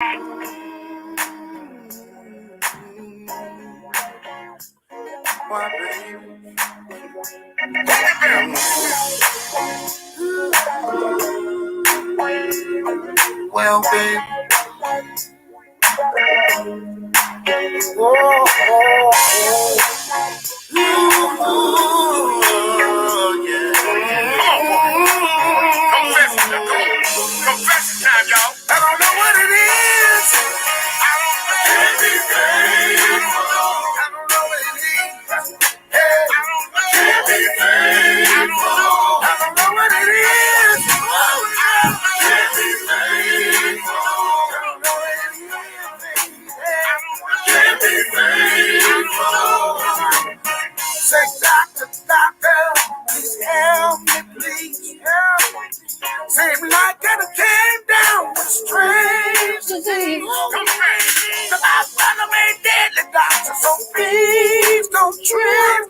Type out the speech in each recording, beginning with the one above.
Why, baby? Well, baby. Whoa, oh, oh. Yeah. Confession time, y'all. I don't know what it is. I don't know anything. I don't know what it is. Hey, I don't know anything. I don't know what it is. I don't know anything. Say, doctor, please help me, please help me. Seem like I came down with strange disease. The hospital ain't deadly, doctor, so please don't trip.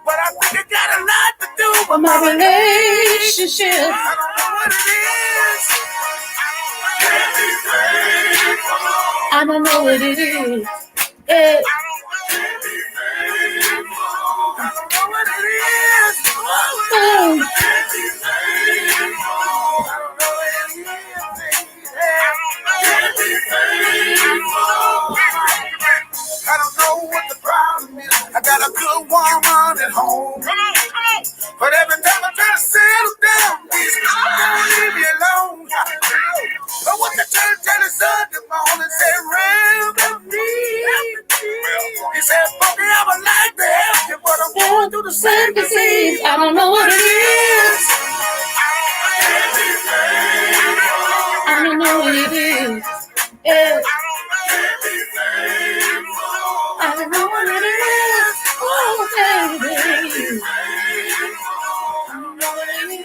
But I think it got a lot to do with my relationship. I don't know what it is. I don't know what it is. Yeah. I don't know what it is. I don't know what the problem is. I got a good woman at home. Come on. But every time I try to settle down, these people won't leave me alone. But what the church tell us Sunday morning said, "Round me." He said, "Funky, I would like to help you, but I'm going through the same disease. I don't know what it is. I don't know what it is. Yeah. I don't know what it is. Oh, baby. I don't know what it is.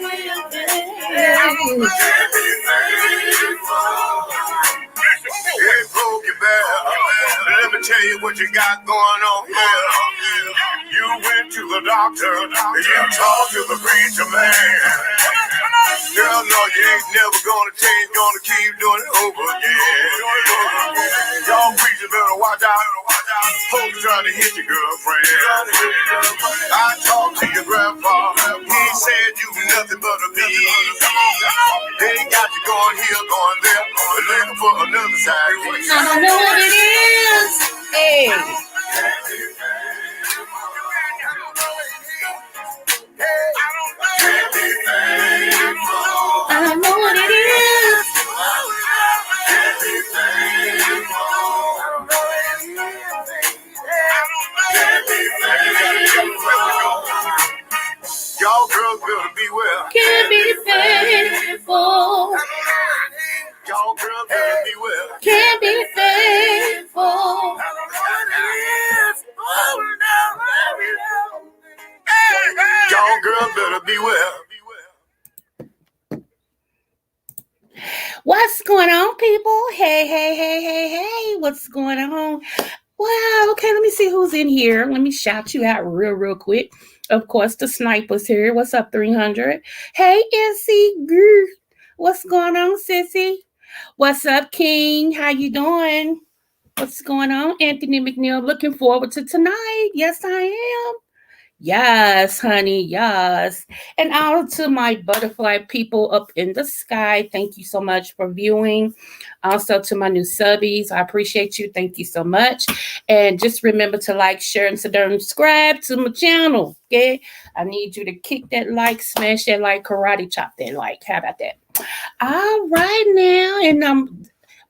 Hey, broken bell. Let me tell you what you got going on here. You went to the doctor and you talked to the preacher man. Girl, no, you ain't never gonna change, gonna keep doing it over again. Y'all preachers better watch out. Folks trying to hit your girlfriend. I talked to your grandpa. He said you nothing but a bee. They got you going here, going there, looking for another side. I don't know what it is. Hey. I don't know what it is. Y'all girls better beware. Can't be faithful. Y'all girls better beware. Can't be faithful. Y'all girls better beware. What's going on, people? Hey. What's going on? Wow, okay, let me see who's in here. Let me shout you out real quick. Of course, the sniper's here. What's up, 300? Hey, Issy. What's going on, sissy? What's up, King? How you doing? What's going on? Anthony McNeil, looking forward to tonight. Yes, I am. Yes, honey, yes. And out to my butterfly people up in the sky, thank you so much for viewing. Also to my new subbies, I appreciate you. Thank you so much. And just remember to like, share, and subscribe to my channel, okay? I need you to kick that like, smash that like, karate chop that like. How about that? All right now, and I'm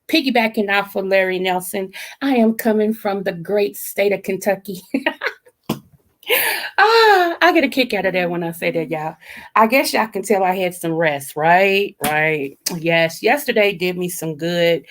piggybacking off of Larry Nelson. I am coming from the great state of Kentucky. I get a kick out of that when I say that, y'all. I guess y'all can tell I had some rest, right? Yes, yesterday did me some good.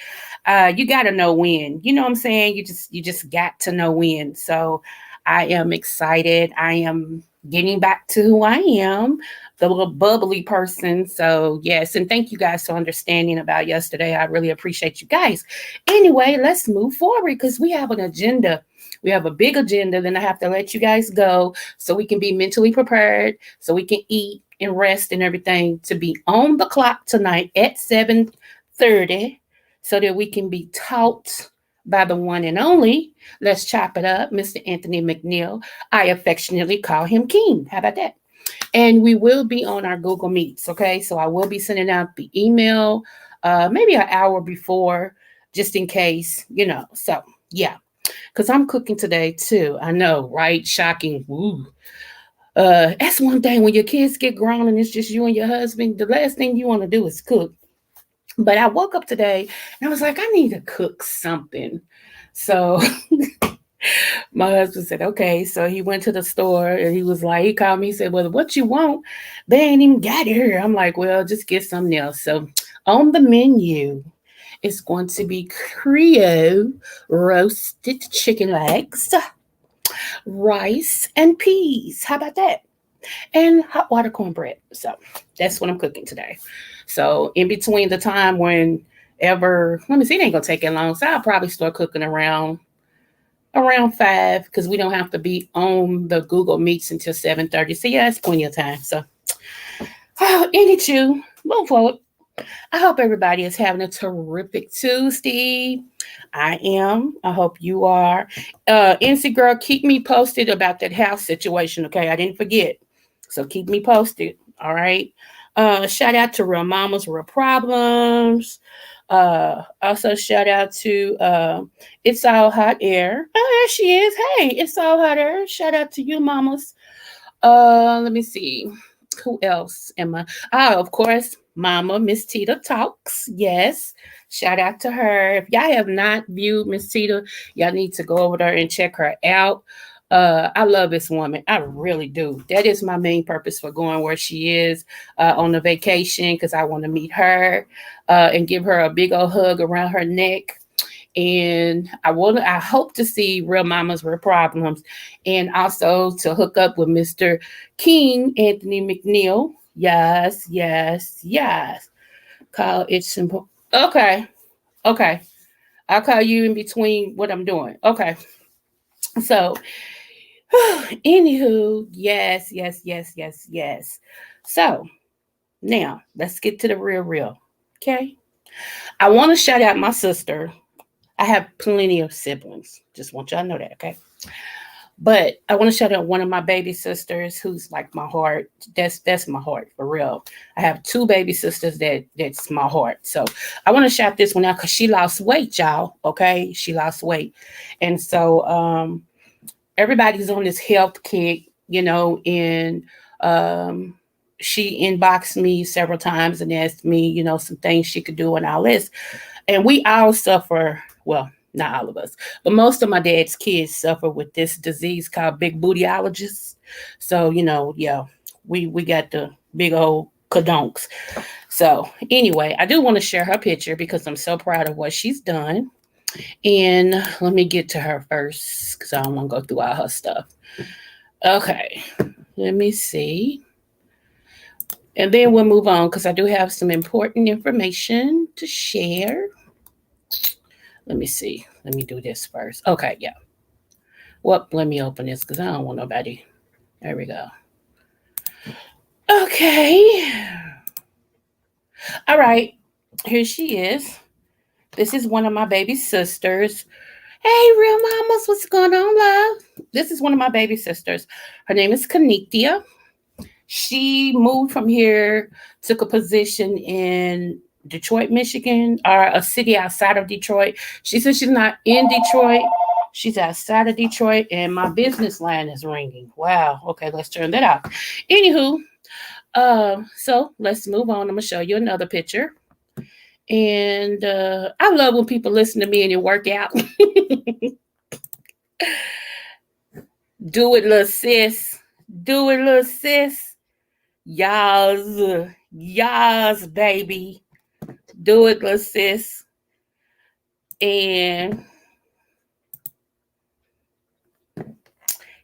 You got to know when. You know what I'm saying? You just got to know when. So I am excited. I am getting back to who I am, the little bubbly person. So yes, and thank you guys for understanding about yesterday. I really appreciate you guys. Anyway, let's move forward because we have an agenda. We have a big agenda. Then I have to let you guys go so we can be mentally prepared, so we can eat and rest and everything to be on the clock tonight at 7:30 so that we can be taught by the one and only, let's chop it up, Mr. Anthony McNeil. I affectionately call him King. How about that? And we will be on our Google Meets, okay? So I will be sending out the email maybe an hour before, just in case, So, yeah, because I'm cooking today too. I know, right? Shocking. Woo. That's one thing when your kids get grown and it's just you and your husband, the last thing you want to do is cook. But I woke up today and I was like, I need to cook something. So my husband said, okay. So he went to the store and he called me, he said, well, what you want? They ain't even got it here. I'm like, well, just get something else. So on the menu, it's going to be Creole roasted chicken legs, rice, and peas. How about that? And hot water cornbread. So that's what I'm cooking today. So in between the time whenever, let me see, it ain't gonna take it long. So I'll probably start cooking around 5 because we don't have to be on the Google Meets until 7:30. So yeah, it's plenty of time. So anywho, move forward. I hope everybody is having a terrific Tuesday. I am. I hope you are. NC girl, keep me posted about that house situation. Okay, I didn't forget. So keep me posted. All right. Shout out to Real Mamas, Real Problems. Also shout out to It's All Hot Air. Oh, there she is. Hey, It's All Hot Air. Shout out to you, mamas. Let me see. Who else am I? Oh, of course, Mama Miss Tita Talks. Yes. Shout out to her. If y'all have not viewed Miss Tita, y'all need to go over there and check her out. I love this woman. I really do. That is my main purpose for going where she is on a vacation because I want to meet her and give her a big old hug around her neck. And I hope to see Real Mamas, Real Problems, and also to hook up with Mr. King, Anthony McNeil. Yes, yes, yes. Call it simple. Okay, okay. I'll call you in between what I'm doing. Okay. So, anywho, yes, yes, yes, yes, yes. So now let's get to the real. Okay. I want to shout out my sister. I have plenty of siblings. Just want y'all to know that, okay? But I want to shout out one of my baby sisters who's like my heart. That's my heart for real. I have two baby sisters that's my heart. So I want to shout this one out because she lost weight, y'all. Okay, she lost weight, and so everybody's on this health kick, and um, she inboxed me several times and asked me, some things she could do and all this. And we all suffer, well, not all of us, but most of my dad's kids suffer with this disease called big bootyologists. So, yeah, we got the big old cadonks. So anyway, I do want to share her picture because I'm so proud of what she's done. And let me get to her first because I don't want to go through all her stuff. Okay, let me see. And then we'll move on because I do have some important information to share. Let me see. Let me do this first. Okay, yeah. Well, let me open this because I don't want nobody. There we go. Okay. All right. Here she is. This is one of my baby sisters. Hey, real mamas, what's going on, love? This is one of my baby sisters. Her name is Kanithia. She moved from here, took a position in Detroit, Michigan, or a city outside of Detroit. She says she's not in Detroit. She's outside of Detroit, and my business line is ringing. Wow. Okay, let's turn that off. Anywho, so let's move on. I'm gonna show you another picture. And I love when people listen to me and you work out. Do it, little sis. Do it, little sis. Yas, baby. Do it, little sis. And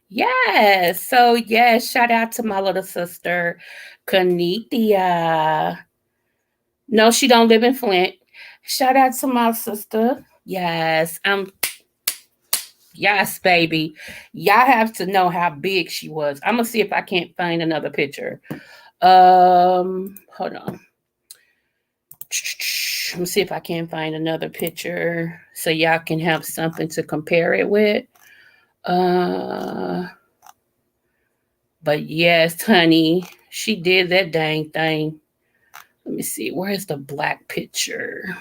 yes, so yes, shout out to my little sister, Kanithia. No, she don't live in Flint. Shout out to my sister. Yes, yes, baby. Y'all have to know how big she was. I'm gonna see if I can't find another picture. Hold on. Let me see if I can find another picture so y'all can have something to compare it with. But yes, honey, she did that dang thing. Let me see. Where's the black picture?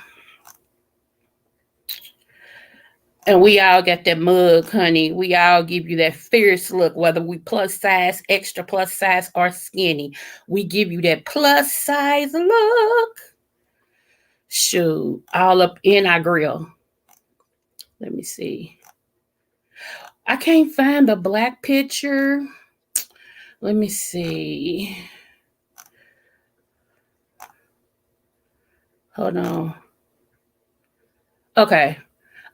And we all got that mug, honey. We all give you that fierce look, whether we plus size, extra plus size, or skinny. We give you that plus size look. Shoot, all up in our grill. Let me see. I can't find the black picture. Let me see. Hold on. Okay.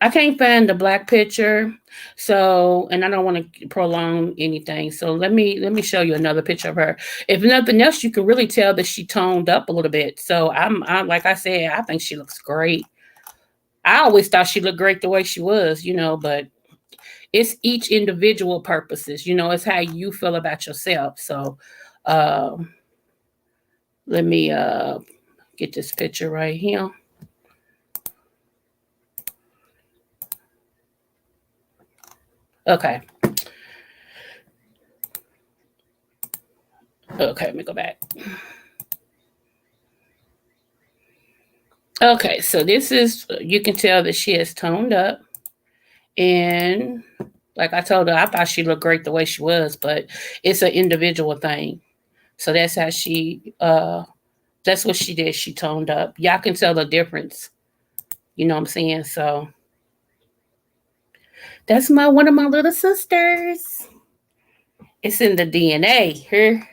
I can't find the black picture. So, and I don't want to prolong anything. So let me show you another picture of her. If nothing else, you can really tell that she toned up a little bit. So I'm like I said, I think she looks great. I always thought she looked great the way she was, but it's each individual purposes, it's how you feel about yourself. So let me get this picture right here. Okay. Okay, let me go back. Okay, so this is, you can tell that she has toned up. And like I told her, I thought she looked great the way she was, but it's an individual thing. So that's how that's what she did. She toned up. Y'all can tell the difference. You know what I'm saying? So that's one of my little sisters. It's in the DNA here.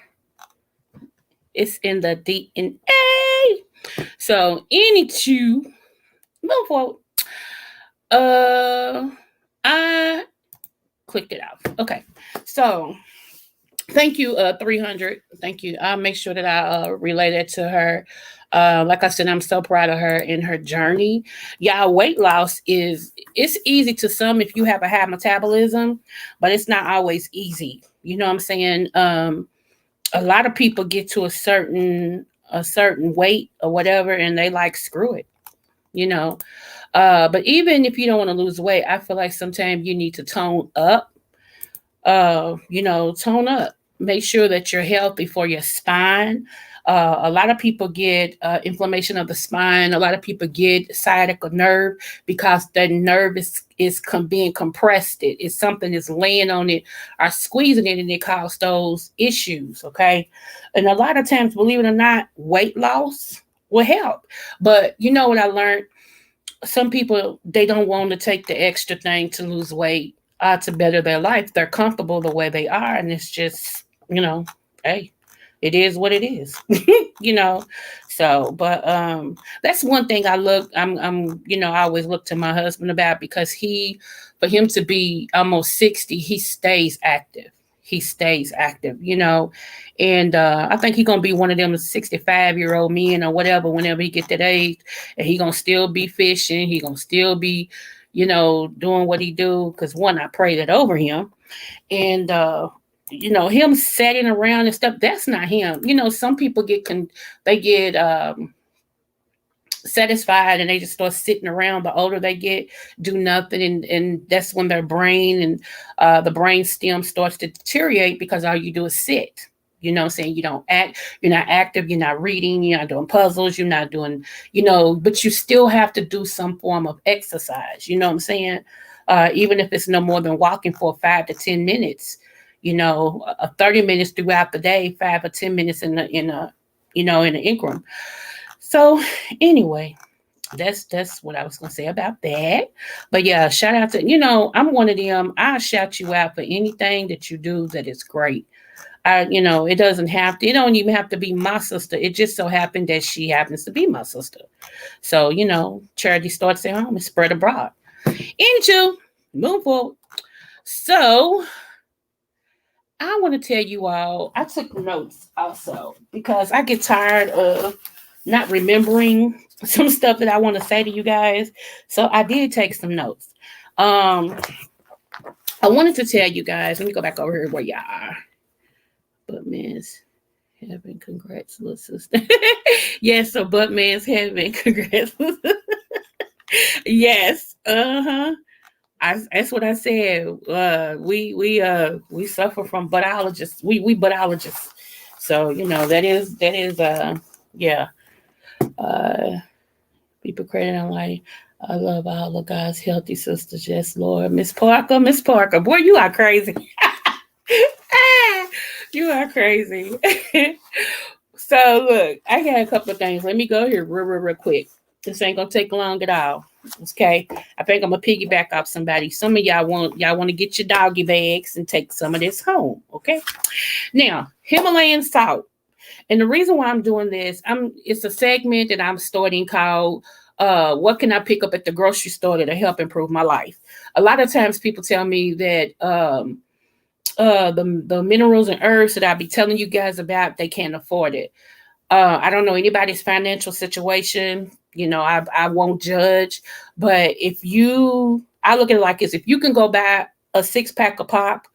It's in the DNA. So, anywho, move forward. I clicked it out. Okay. So, thank you, 300. Thank you. I'll make sure that I relay that to her. Like I said, I'm so proud of her in her journey. Yeah, weight loss it's easy to some if you have a high metabolism, but it's not always easy. You know what I'm saying? A lot of people get to a certain weight or whatever, and they like screw it. But even if you don't want to lose weight, I feel like sometimes you need to tone up. Tone up. Make sure that you're healthy for your spine. A lot of people get inflammation of the spine. A lot of people get sciatica nerve because the nerve is being compressed. It's something that's laying on it or squeezing it, and it causes those issues. Okay, and a lot of times, believe it or not, weight loss will help. But you know what I learned? Some people, they don't want to take the extra thing to lose weight, to better their life. They're comfortable the way they are, and it's just, hey, it is what it is. So, but that's one thing I always look to my husband about, because for him to be almost 60, he stays active. And I think he's gonna be one of them 65-year-old men or whatever whenever he get that age, and he gonna still be fishing. He gonna still be, doing what he do. Because one, I pray that over him, and him sitting around and stuff. That's not him. Some people get satisfied and they just start sitting around. The older they get, do nothing, and that's when their brain and the brain stem starts to deteriorate, because all you do is sit. You know what I'm saying? You don't act, you're not active, you're not reading, you're not doing puzzles, you're not doing, but you still have to do some form of exercise. You know what I'm saying? Even if it's no more than walking for 5 to 10 minutes, 30 minutes throughout the day, 5 or 10 minutes in an increment. So anyway, that's what I was gonna say about that. But yeah, shout out to, I'm one of them. I shout you out for anything that you do that is great. It doesn't have to, it don't even have to be my sister. It just so happened that she happens to be my sister. So, charity starts at home and spread abroad. Move forward. So I want to tell you all, I took notes also, because I get tired of not remembering some stuff that I want to say to you guys. So I did take some notes. I wanted to tell you guys, let me go back over here where y'all are. But Miss Heaven, congrats, little sister. Yes, so butt man's heaven. Congrats. Yes. Uh-huh. That's what I said. We suffer from buttologists. We buttologists. So, that is yeah. Uh People credit on like, I love all of God's healthy sisters. Yes, Lord. Miss Parker. Boy, you are crazy. You are crazy. So look, I got a couple of things. Let me go here real quick. This ain't gonna take long at all. Okay. I think I'm gonna piggyback off somebody. Some of y'all want to get your doggy bags and take some of this home. Okay. Now, Himalayan salt. And the reason why I'm doing this, it's a segment that I'm starting called what can I pick up at the grocery store to help improve my life? A lot of times people tell me that the minerals and herbs that I be telling you guys about, they can't afford it. I don't know anybody's financial situation. I won't judge, but I look at it like this: if you can go buy a 6-pack of pop,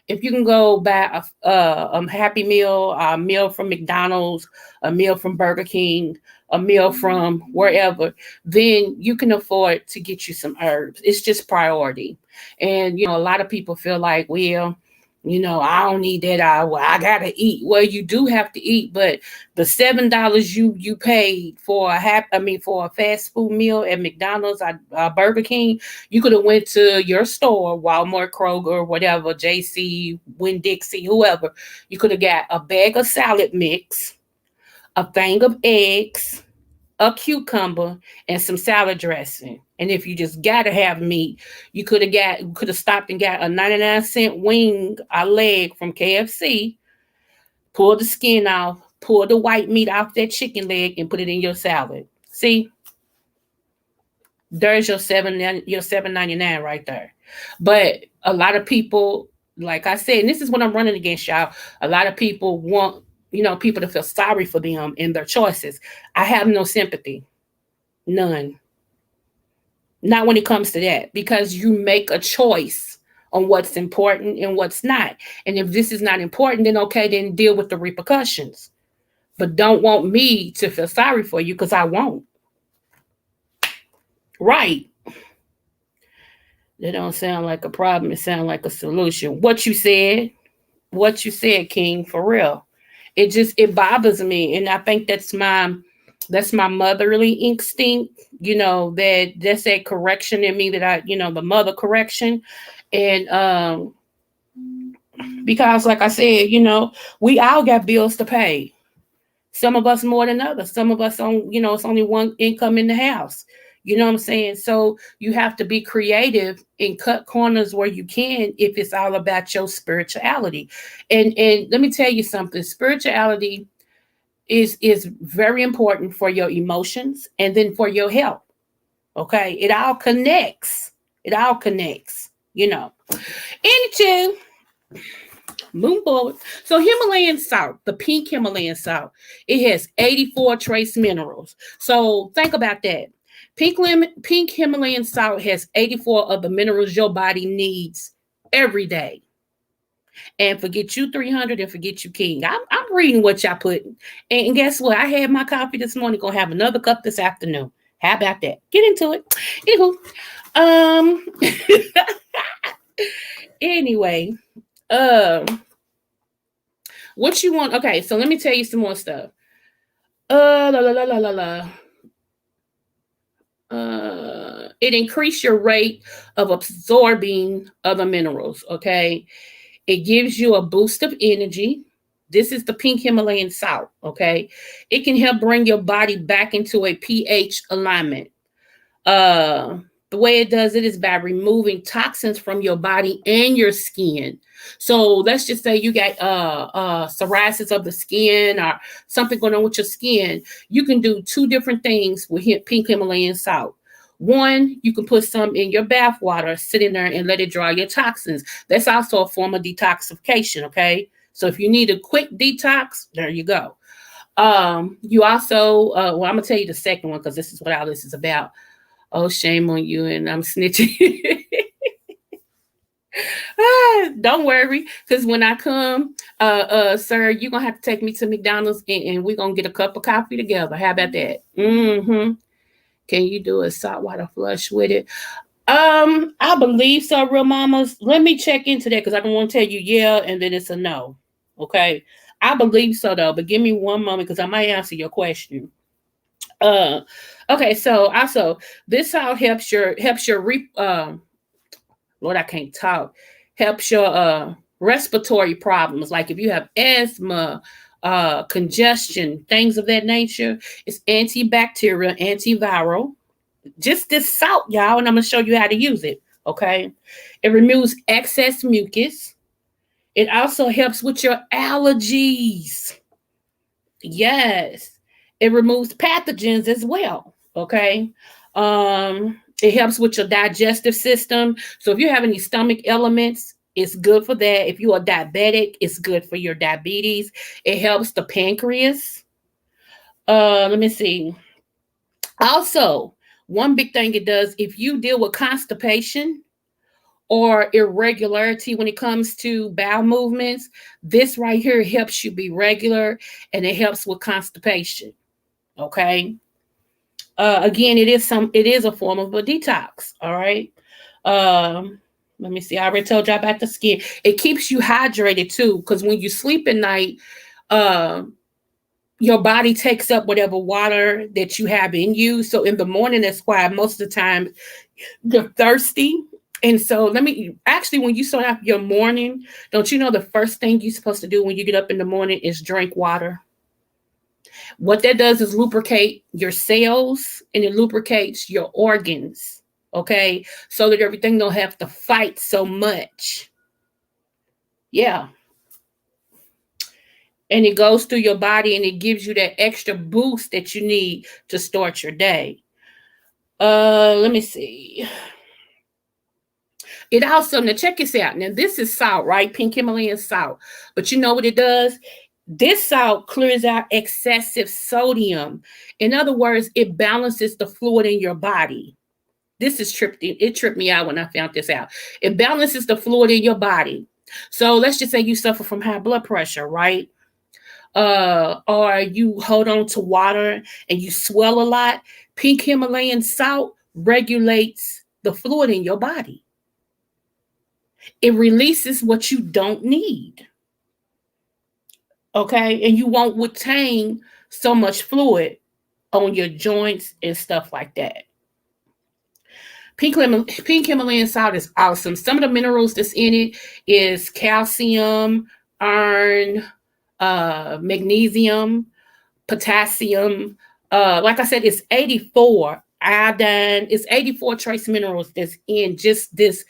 if you can go buy a Happy Meal, a meal from McDonald's, a meal from Burger King, a meal from wherever, then you can afford to get you some herbs. It's just priority. And, a lot of people feel like, well, I don't need that. I gotta eat. Well, you do have to eat, but the $7 you paid for for a fast food meal at McDonald's, Burger King, you could have went to your store, Walmart, Kroger, whatever, JC, Winn-Dixie, whoever. You could have got a bag of salad mix, a thing of eggs, a cucumber, and some salad dressing. And if you just gotta have meat, you could have stopped and got a 99-cent wing, a leg from KFC, pull the skin off, pull the white meat off that chicken leg, and put it in your salad. See, there's your 7.99 right there. But a lot of people, like I said, and this is what I'm running against, y'all. A lot of people want people to feel sorry for them and their choices. I have no sympathy, none. Not when it comes to that, because you make a choice on what's important and what's not. And if this is not important, then okay, then deal with the repercussions. But don't want me to feel sorry for you, because I won't. Right. That don't sound like a problem. It sounds like a solution. What you said, King, for real. It bothers me. And I think that's my motherly instinct, that's that correction in me that the mother correction. And because like I said, we all got bills to pay. Some of us more than others. Some of us it's only one income in the house. You know what I'm saying? So you have to be creative and cut corners where you can if it's all about your spirituality. And let me tell you something. Spirituality is very important for your emotions and then for your health. Okay? It all connects. It all connects, Anywho, move forward. So Himalayan salt, the pink Himalayan salt, it has 84 trace minerals. So think about that. Pink Himalayan salt has 84 of the minerals your body needs every day. And forget you 300 and forget you King. I'm reading what y'all put. And guess what? I had my coffee this morning. Gonna have another cup this afternoon. How about that? Get into it. Um anyway, what you want? Okay, so let me tell you some more stuff. La la la la la la. It increased your rate of absorbing other minerals. Okay, it gives you a boost of energy. This is the pink Himalayan salt. Okay, it can help bring your body back into a pH alignment. Uh, the way it does it is by removing toxins from your body and your skin. So let's just say you got psoriasis of the skin or something going on with your skin. You can do two different things with pink Himalayan salt. One, you can put some in your bath water, sit in there and let it dry your toxins. That's also a form of detoxification, okay? So if you need a quick detox, there you go. You also, well, I'm going to tell you the second one because this is what all this is about. Oh, shame on you, and I'm snitching. Don't worry, because when I come, sir, you're gonna have to take me to McDonald's and we're gonna get a cup of coffee together. How about that? Mm-hmm. Can you do a saltwater flush with it? I believe so, real mamas. Let me check into that because I don't want to tell you yeah and then it's a no. Okay. I believe so though, but give me one moment because I might answer your question. Uh okay, so also this how helps your Lord, I can't talk. Helps your respiratory problems, like if you have asthma, congestion, things of that nature. It's antibacterial, antiviral. Just this salt, y'all, and I'm gonna show you how to use it. Okay, it removes excess mucus. It also helps with your allergies. Yes, it removes pathogens as well. Okay, it helps with your digestive system. So if you have any stomach elements, it's good for that. If you are diabetic, it's good for your diabetes. It helps the pancreas. Let me see. Also, one big thing it does, if you deal with constipation or irregularity when it comes to bowel movements, this right here helps you be regular and it helps with constipation. Okay. Again, it is a form of a detox. All right. Let me see. I already told you about the skin. It keeps you hydrated too, because when you sleep at night, uh, your body takes up whatever water that you have in you. So in the morning, that's why most of the time you're thirsty. And so let me actually, when you start off your morning, don't you know the first thing you're supposed to do when you get up in the morning is drink water? What that does is lubricate your cells and it lubricates your organs. Okay. So that everything don't have to fight so much. Yeah. And it goes through your body and it gives you that extra boost that you need to start your day. Let me see. It also, now check this out. Now this is salt, right? Pink Himalayan salt. But you know what it does? This salt clears out excessive sodium. In other words, it balances the fluid in your body. This is tripped. It tripped me out when I found this out. It balances the fluid in your body. So let's just say you suffer from high blood pressure, right? Or you hold on to water and you swell a lot. Pink Himalayan salt regulates the fluid in your body. It releases what you don't need. Okay. And you won't retain so much fluid on your joints and stuff like that. Pink Himalayan salt is awesome. Some of the minerals that's in it is calcium, iron, magnesium, potassium. Like I said, it's 84 iodine. It's 84 trace minerals that's in just this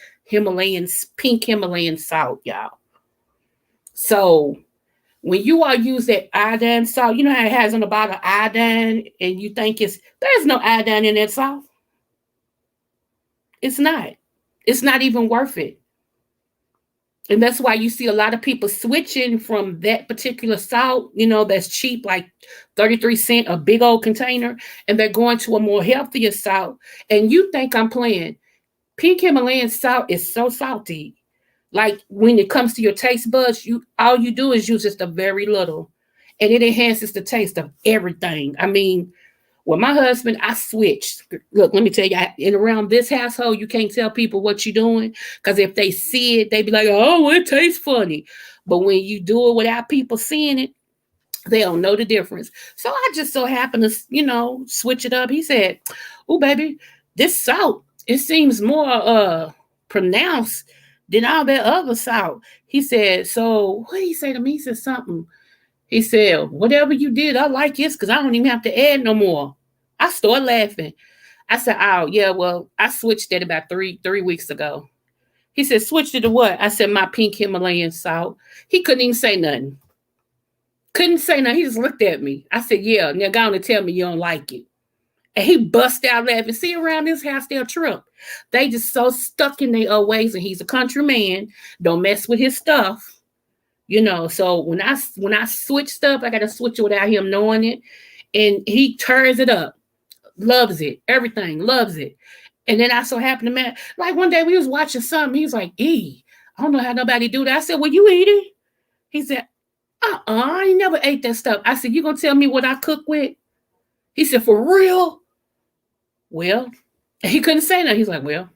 pink Himalayan salt, y'all. So when you all use that iodine salt, you know how it has on the bottle iodine, and you think there's no iodine in that salt. It's not. It's not even worth it. And that's why you see a lot of people switching from that particular salt, that's cheap, like 33 cents, a big old container, and they're going to a more healthier salt. And you think I'm playing. Pink Himalayan salt is so salty. Like when it comes to your taste buds, all you do is use just a very little. And it enhances the taste of everything. I mean, with my husband, I switched. Look, let me tell you, in around this household, you can't tell people what you're doing because if they see it, they be like, "Oh, it tastes funny." But when you do it without people seeing it, they don't know the difference. So I just so happened to, switch it up. He said, "Oh, baby, this salt, it seems more pronounced than all that other salt." He said, "So what did he say to me?" He said something. He said, "Whatever you did, I like this because I don't even have to add no more." I started laughing. I said, "Oh, yeah, well, I switched it about three weeks ago." He said, "Switched it to what?" I said, "My pink Himalayan salt." He couldn't even say nothing. Couldn't say nothing. He just looked at me. I said, "Yeah, now go on and tell me you don't like it." And he bust out laughing. See, around this house, they'll trip. They just so stuck in their old ways, and he's a country man. Don't mess with his stuff. So when I switch stuff, I gotta switch it without him knowing it. And he turns it up, loves it, everything, loves it. And then I so happened to like one day we was watching something. He was like, "E, I don't know how nobody do that. I said, well, you eat it? He said, I ain't never ate that stuff. I said, you gonna tell me what I cook with? He said, for real? Well, he couldn't say that. He's like, well.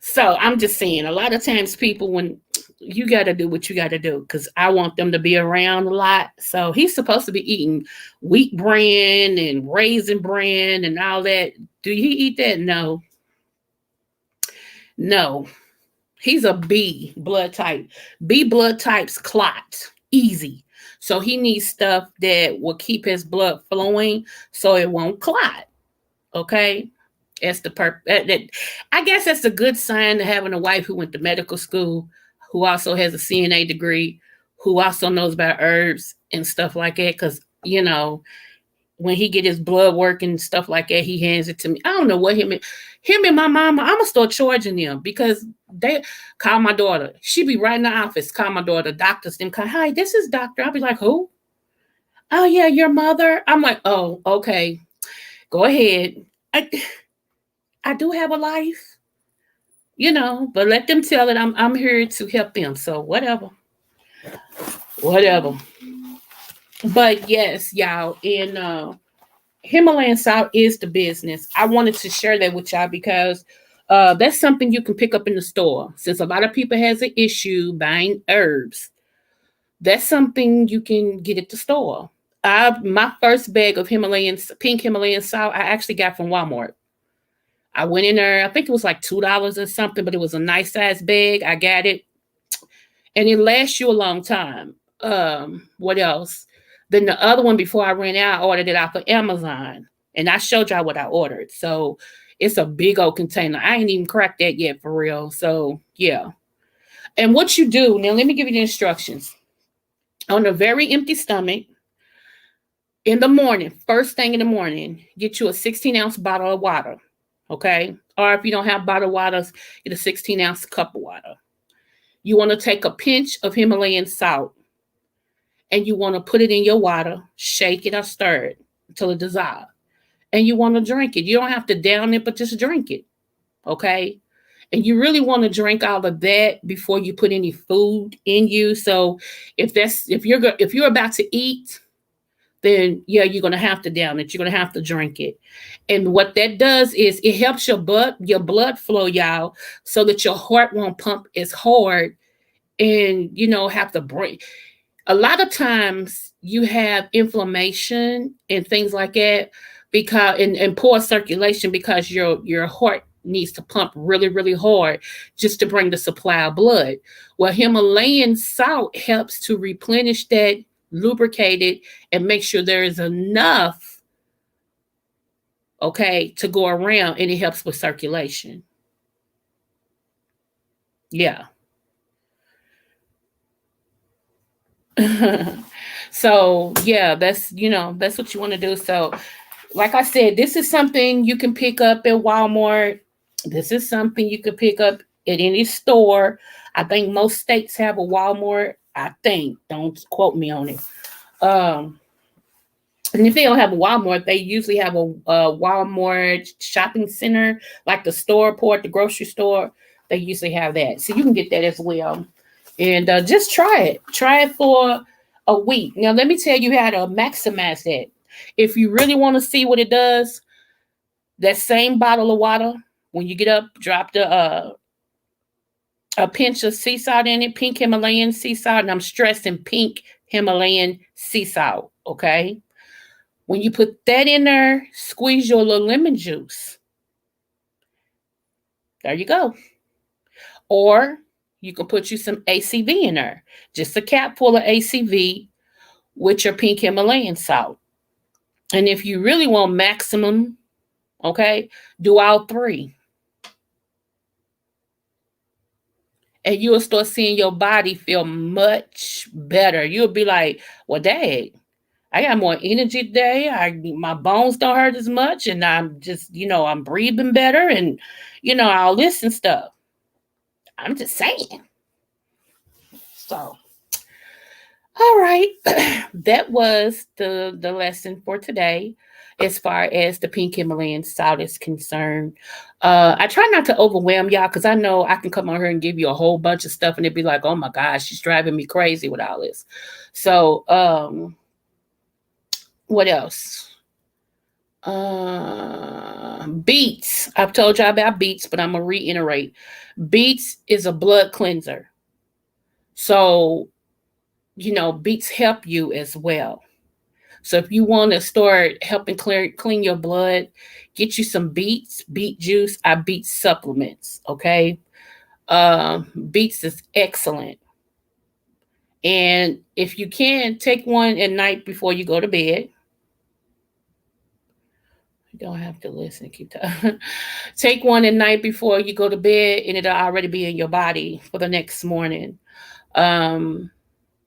So I'm just saying, a lot of times people, when you got to do what you got to do, because I want them to be around a lot. So he's supposed to be eating wheat bran and raisin bran and all that. Do he eat that? No. No. He's a B blood type. B blood types clot easy. So he needs stuff that will keep his blood flowing so it won't clot. Okay. That's the I guess that's a good sign to having a wife who went to medical school, who also has a CNA degree, who also knows about herbs and stuff like that. Because when he get his blood work and stuff like that, he hands it to me. I don't know what him and my mama. I'm gonna start charging them because they call my daughter. She be right in the office. Call my daughter. Doctors them call. Hi, this is doctor. I'll be like, who? Oh yeah, your mother. I'm like, oh okay, go ahead. I do have a life, but let them tell it I'm here to help them. So whatever. But yes, y'all, in Himalayan salt is the business. I wanted to share that with y'all because that's something you can pick up in the store. Since a lot of people has an issue buying herbs, that's something you can get at the store. My first bag of pink Himalayan salt, I actually got from Walmart. I went in there, I think it was like $2 or something, but it was a nice size bag. I got it. And it lasts you a long time. What else? Then the other one before I ran out, I ordered it off of Amazon. And I showed y'all what I ordered. So it's a big old container. I ain't even cracked that yet for real. So yeah. And what you do, now let me give you the instructions. On a very empty stomach, in the morning, first thing in the morning, get you a 16-ounce bottle of water. Okay? Or if you don't have bottled waters, get a 16-ounce cup of water. You want to take a pinch of Himalayan salt and you want to put it in your water, shake it or stir it until it dissolves. And you want to drink it. You don't have to down it, but just drink it. Okay? And you really want to drink all of that before you put any food in you. So if you're about to eat, then yeah, you're gonna have to down it. You're gonna have to drink it. And what that does is it helps your blood flow, y'all, so that your heart won't pump as hard and have to break. A lot of times you have inflammation and things like that because and poor circulation because your heart needs to pump really, really hard just to bring the supply of blood. Well, Himalayan salt helps to replenish that, lubricate it, and make sure there is enough, okay, to go around, and it helps with circulation. Yeah. So yeah, that's what you want to do. So like I said, this is something you can pick up at Walmart. This is something you can pick up at any store. I think most states have a Walmart. I think. Don't quote me on it. Um, and if they don't have a Walmart, they usually have a Walmart shopping center, like the store port, the grocery store. They usually have that. So you can get that as well. And just try it. Try it for a week. Now, let me tell you how to maximize that. If you really want to see what it does, that same bottle of water, when you get up, drop a pinch of sea salt in it, pink Himalayan sea salt. And I'm stressing pink Himalayan sea salt. Okay. When you put that in there, squeeze your little lemon juice. There you go. Or you can put you some ACV in there. Just a cap full of ACV with your pink Himalayan salt. And if you really want maximum, okay, do all three. And you'll start seeing your body feel much better. You'll be like, well, dang, I got more energy today. My bones don't hurt as much. And I'm just, I'm breathing better and, all this and stuff. I'm just saying. So, all right. That was the lesson for today. as far as the pink Himalayan salt is concerned. I try not to overwhelm y'all because I know I can come on here and give you a whole bunch of stuff and it'd be like, oh my gosh, she's driving me crazy with all this. So, what else? Beets. I've told y'all about beets, but I'm gonna reiterate. Beets is a blood cleanser. So, beets help you as well. So if you want to start helping clean your blood, get you some beets, beet juice, beet supplements. Okay, beets is excellent, and if you can, take one at night before you go to bed. You don't have to listen. Keep talking. Take one at night before you go to bed, and it'll already be in your body for the next morning. Um,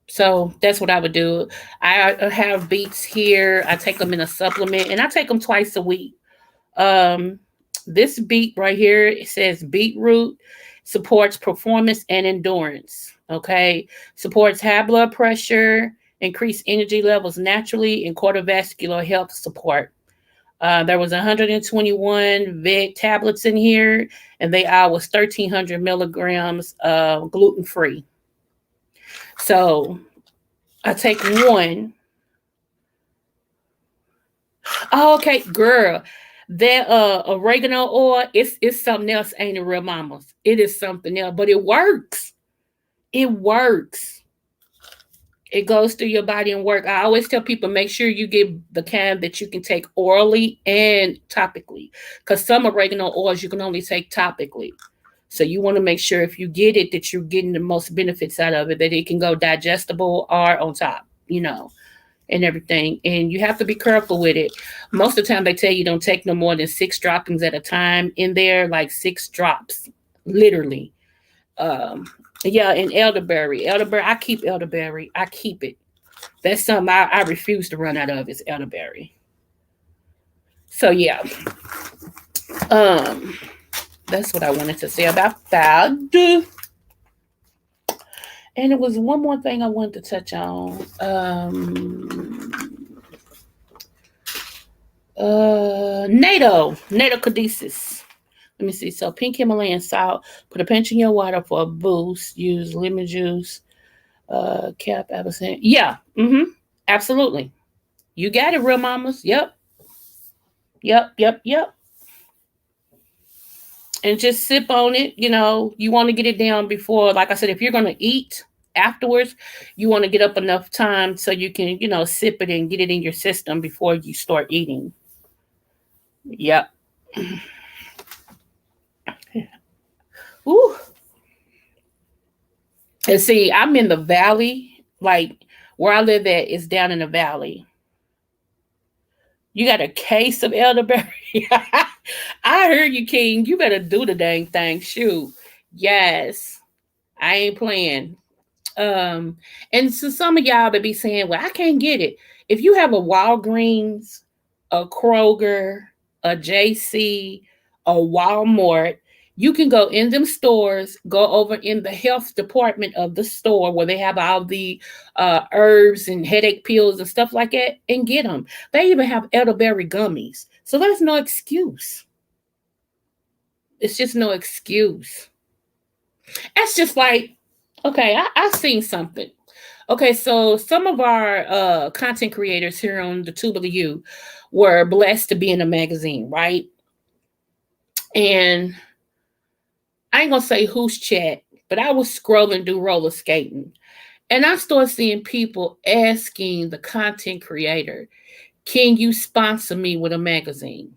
So that's what I would do. I have beets here. I take them in a supplement, and I take them twice a week. Um, this beet right here, it says beetroot supports performance and endurance. Okay, supports high blood pressure, increase energy levels naturally, and cardiovascular health support. There was 121 veg tablets in here, and they all was 1,300 milligrams gluten free. So I take one. Oh, okay, girl. That oregano oil, it's something else, ain't it, real mamas? It is something else, but it works. It works. It goes through your body and work. I always tell people make sure you get the kind that you can take orally and topically. Because some oregano oils you can only take topically. So you want to make sure if you get it that you're getting the most benefits out of it, that it can go digestible or on top, and everything. And you have to be careful with it. Most of the time they tell you don't take no more than 6 droppings at a time in there, like 6 drops, literally. Um, yeah, and elderberry. Elderberry, I keep elderberry. I keep it. That's something I refuse to run out of is elderberry. So yeah. Um, that's what I wanted to say about that. And it was one more thing I wanted to touch on. NATO caduceus. Let me see. So pink Himalayan salt. Put a pinch in your water for a boost. Use lemon juice. Cap apple. Yeah. Absolutely. You got it, real mamas. Yep. Yep. Yep. Yep. And just sip on it. You want to get it down before, like I said, if you're going to eat afterwards, you want to get up enough time so you can, sip it and get it in your system before you start eating. Yep. Ooh. And see, I'm in the valley. Like where I live at is down in the valley. You got a case of elderberry. I heard you, King. You better do the dang thing. Shoot. Yes. I ain't playing. Um, and so some of y'all would be saying, well, I can't get it. If you have a Walgreens, a Kroger, a JC, a Walmart, you can go in them stores, go over in the health department of the store where they have all the herbs and headache pills and stuff like that and get them. They even have elderberry gummies. So there's no excuse. It's just no excuse. That's just like, okay, I've seen something. Okay, so some of our content creators here on the Tube of the U were blessed to be in a magazine, right? And I ain't gonna say whose chat, but I was scrolling through roller skating, and I started seeing people asking the content creator, "Can you sponsor me with a magazine?"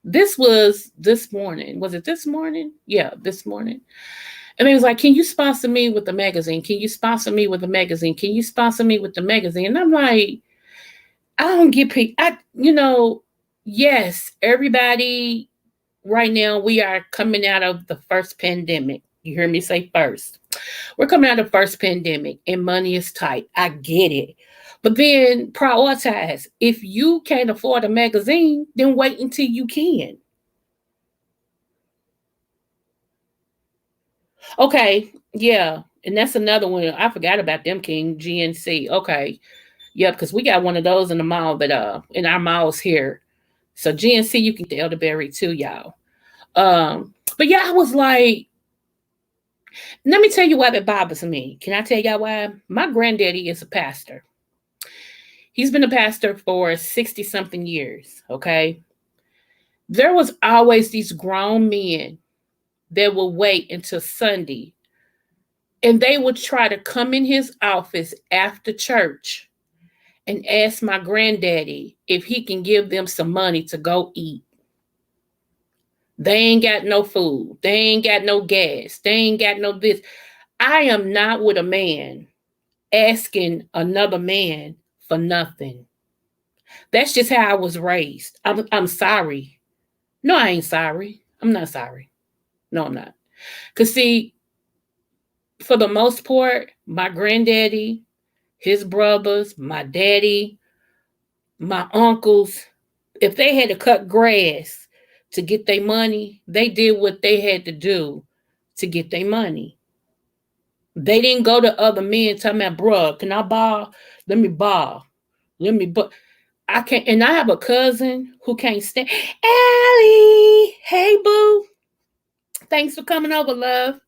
This was this morning. Was it this morning? Yeah, this morning. And he was like, "Can you sponsor me with the magazine? Can you sponsor me with the magazine? Can you sponsor me with the magazine?" And I'm like, I don't get people. Yes, everybody right now, we are coming out of the first pandemic. You hear me say first. We're coming out of the first pandemic and money is tight. I get it. But then prioritize. If you can't afford a magazine, then wait until you can. Okay, yeah. And that's another one. I forgot about them, King. GNC. Okay. Yep, because we got one of those in the mall, but in our malls here. So GNC, you can get the elderberry too, y'all. But yeah, I was like, let me tell you why that bothers me. Can I tell y'all why? My granddaddy is a pastor. He's been a pastor for 60 something years. Okay. There was always these grown men that would wait until Sunday and they would try to come in his office after church and ask my granddaddy if he can give them some money to go eat. They ain't got no food. They ain't got no gas. They ain't got no this. I am not with a man asking another man for nothing. That's just how I was raised. I'm sorry. No, I ain't sorry. I'm not sorry. No, I'm not. Because, see, for the most part, my granddaddy, his brothers, my daddy, my uncles, if they had to cut grass to get their money, they did what they had to do to get their money. They didn't go to other men telling me, bruh, can I borrow? Let me borrow. Let me, but I can't. And I have a cousin who can't stand. Allie, hey, boo. Thanks for coming over, love.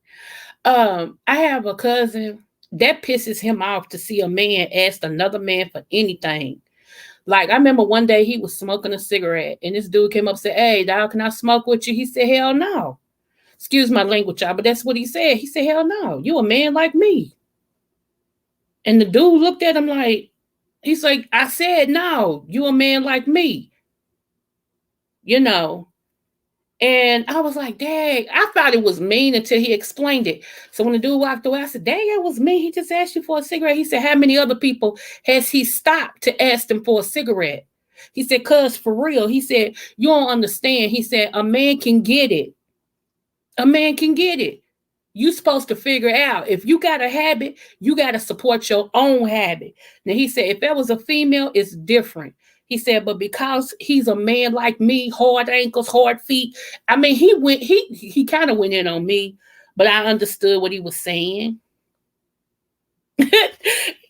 I have a cousin that pisses him off to see a man ask another man for anything. Like, I remember one day he was smoking a cigarette and this dude came up and said, "Hey, dog, can I smoke with you?" He said, "Hell no." Excuse my language, y'all, but that's what he said. He said, "Hell no, you a man like me." And the dude looked at him like, he's like, "I said no, you a man like me." You know, and I was like, dang, I thought it was mean until he explained it. So when the dude walked away, I said, dang, that was mean. He just asked you for a cigarette. He said, how many other people has he stopped to ask them for a cigarette? He said, cuz for real. He said, you don't understand. He said, a man can get it. A man can get it. You supposed to figure out if you got a habit, you got to support your own habit. Now he said, if that was a female, it's different. He said, but because he's a man like me, hard ankles, hard feet. I mean, he kind of went in on me, but I understood what he was saying.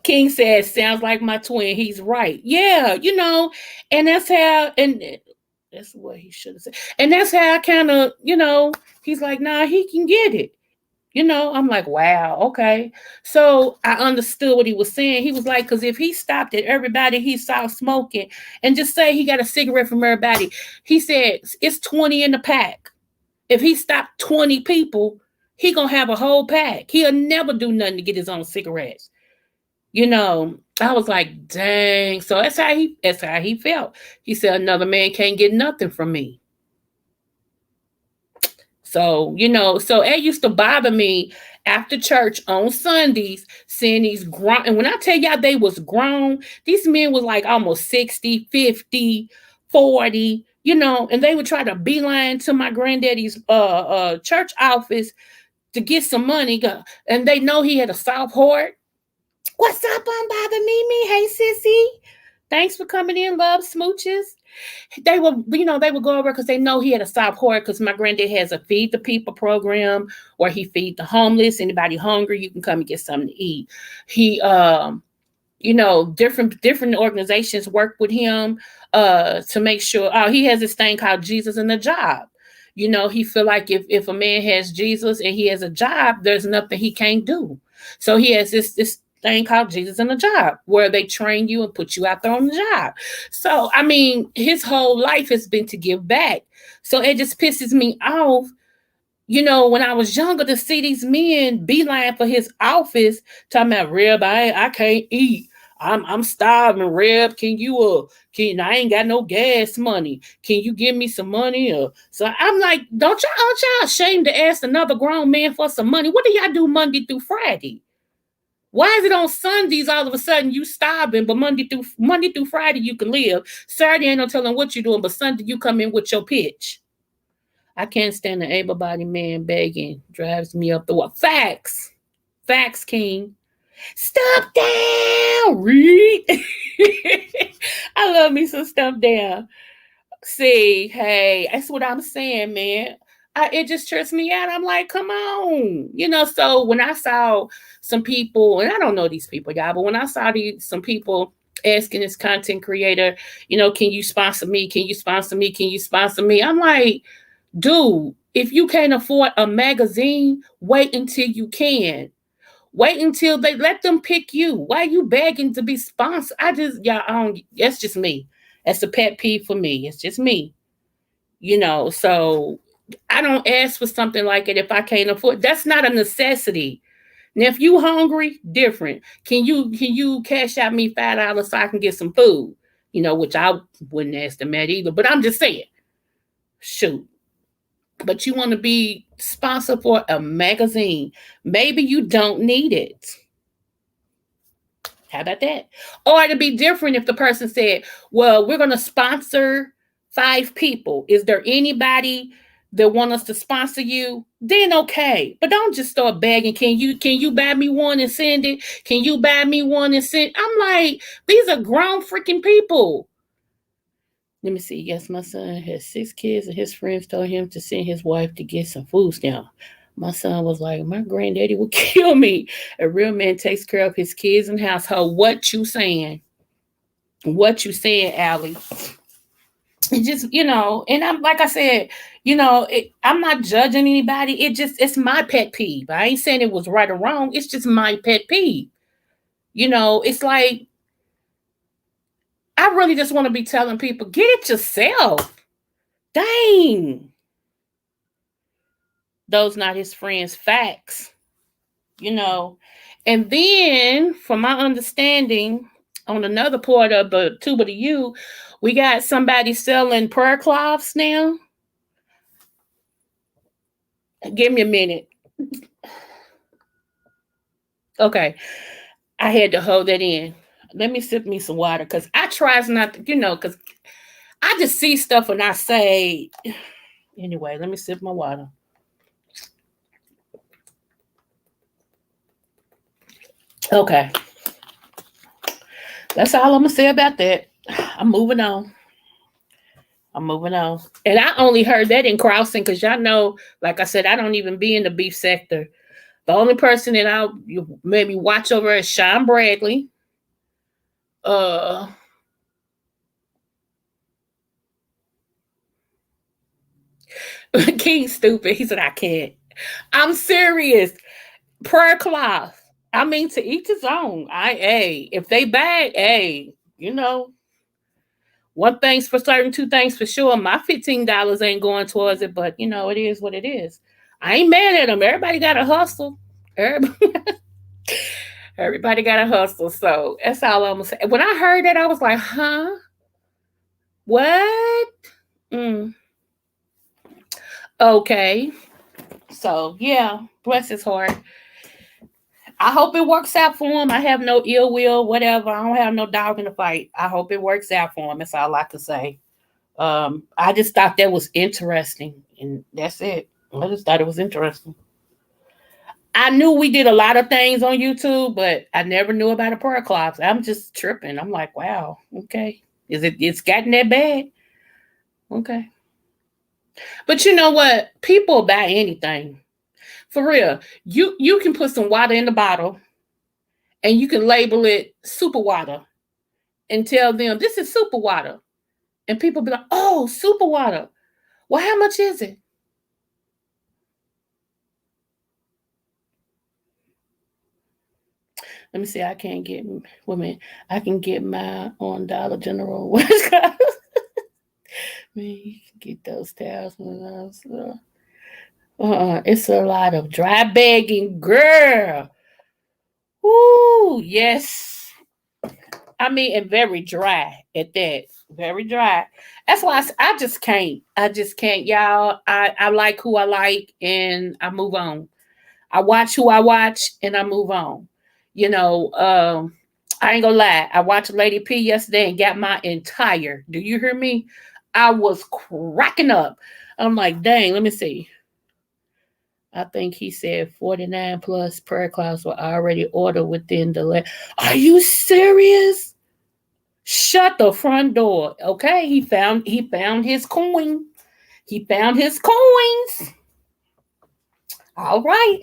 King says, sounds like my twin. He's right. Yeah, and that's how, and that's what he should have said. And that's how I kind of, he's like, nah, he can get it. I'm like, wow, okay. So I understood what he was saying. He was like, because if he stopped at everybody he saw smoking and just say he got a cigarette from everybody, he said it's 20 in the pack. If he stopped 20 people, he gonna have a whole pack. He'll never do nothing to get his own cigarettes. I was like, dang. So that's how he felt. He said another man can't get nothing from me. So it used to bother me after church on Sundays, seeing these grown, and when I tell y'all they was grown, these men was like almost 60, 50, 40, and they would try to beeline to my granddaddy's church office to get some money. And they know he had a soft heart. What's up, Bother Mimi? Hey, sissy. Thanks for coming in, love smooches. They would go over because they know he had a soft heart because my granddad has a feed the people program where he feed the homeless. Anybody hungry, you can come and get something to eat. He different organizations work with him to make sure. He has this thing called Jesus in the Job. He feel like if a man has Jesus and he has a job, there's nothing he can't do. So he has this thing called Jesus in the Job, where they train you and put you out there on the job. So I mean, his whole life has been to give back. So it just pisses me off. When I was younger, to see these men beeline for his office, talking about, Reb, I can't eat. I'm starving, Reb. I ain't got no gas money. Can you give me some money? So I'm like, don't y'all ashamed to ask another grown man for some money? What do y'all do Monday through Friday? Why is it on Sundays all of a sudden you starving, but Monday through Friday you can live? Saturday ain't no telling what you're doing, but Sunday you come in with your pitch. I can't stand an able-bodied man begging. Drives me up the wall. Facts. Facts, King. Stop down, read. I love me some stuff down. See, hey, that's what I'm saying, man. It just trips me out. I'm like, come on. So when I saw some people, and I don't know these people, y'all, but when I saw some people asking this content creator, can you sponsor me? Can you sponsor me? Can you sponsor me? I'm like, dude, if you can't afford a magazine, wait until you can. Wait until they let them pick you. Why are you begging to be sponsored? I don't, that's just me. That's a pet peeve for me. It's just me. So I don't ask for something like it if I can't afford. That's not a necessity. Now, if you hungry, different. Can you cash out me $5 so I can get some food? Which I wouldn't ask them that either. But I'm just saying, shoot. But you want to be sponsored for a magazine? Maybe you don't need it. How about that? Or it'd be different if the person said, well, we're going to sponsor 5 people. Is there anybody that want us to sponsor you? Then okay. But don't just start begging. Can you buy me one and send it? Can you buy me one and send? I'm like, these are grown freaking people. Let me see. Yes, my son has 6 kids and his friends told him to send his wife to get some food stamps. My son was like, my granddaddy will kill me. A real man takes care of his kids and household. What you saying? What you saying, Allie? It just, and I'm like I said, I'm not judging anybody. It's my pet peeve. I ain't saying it was right or wrong. It's just my pet peeve. It's like, I really just want to be telling people, get it yourself. Dang. Those not his friends. Facts. And then, from my understanding, on another part of the tuba to you, we got somebody selling prayer cloths now. Give me a minute. Okay. I had to hold that in. Let me sip me some water because I tries not to, because I just see stuff and I say, anyway, let me sip my water. Okay. That's all I'm going to say about that. I'm moving on. And I only heard that in crossing because y'all know, like I said, I don't even be in the beef sector. The only person that I maybe watch over is Sean Bradley. Uh, King stupid. He said, I can't. I'm serious. Prayer cloth. I mean, to each his own. If they bag, one thing's for certain, two things for sure. My $15 ain't going towards it, but it is what it is. I ain't mad at them. Everybody got to hustle. Everybody, everybody got to hustle. So that's all I'm gonna say. When I heard that, I was like, huh? What? Mm. Okay. So yeah, bless his heart. I hope it works out for him. I have no ill will, whatever. I don't have no dog in the fight. I hope it works out for him. That's all I can say. I just thought that was interesting, and that's it. I just thought it was interesting. I knew we did a lot of things on YouTube, but I never knew about a prayer cloth. I'm just tripping. I'm like, wow, okay. It's gotten that bad? Okay. But you know what? People buy anything. For real. You can put some water in the bottle and you can label it super water and tell them this is super water. And people be like, oh, super water. Well, how much is it? Let me see. I can't get women. I can get my on Dollar General. Man, you can get those towels. It's a lot of dry bagging, girl. Ooh, yes. I mean, and very dry at that. Very dry. That's why I just can't. I just can't, y'all. I like who I like, and I move on. I watch who I watch, and I move on. You know, I ain't gonna lie. I watched Lady P yesterday and got my entire. Do you hear me? I was cracking up. I'm like, dang. Let me see. I think he said 49 plus prayer clouds were already ordered within the. Are you serious? Shut the front door. Okay, he found his coin. He found his coins. All right.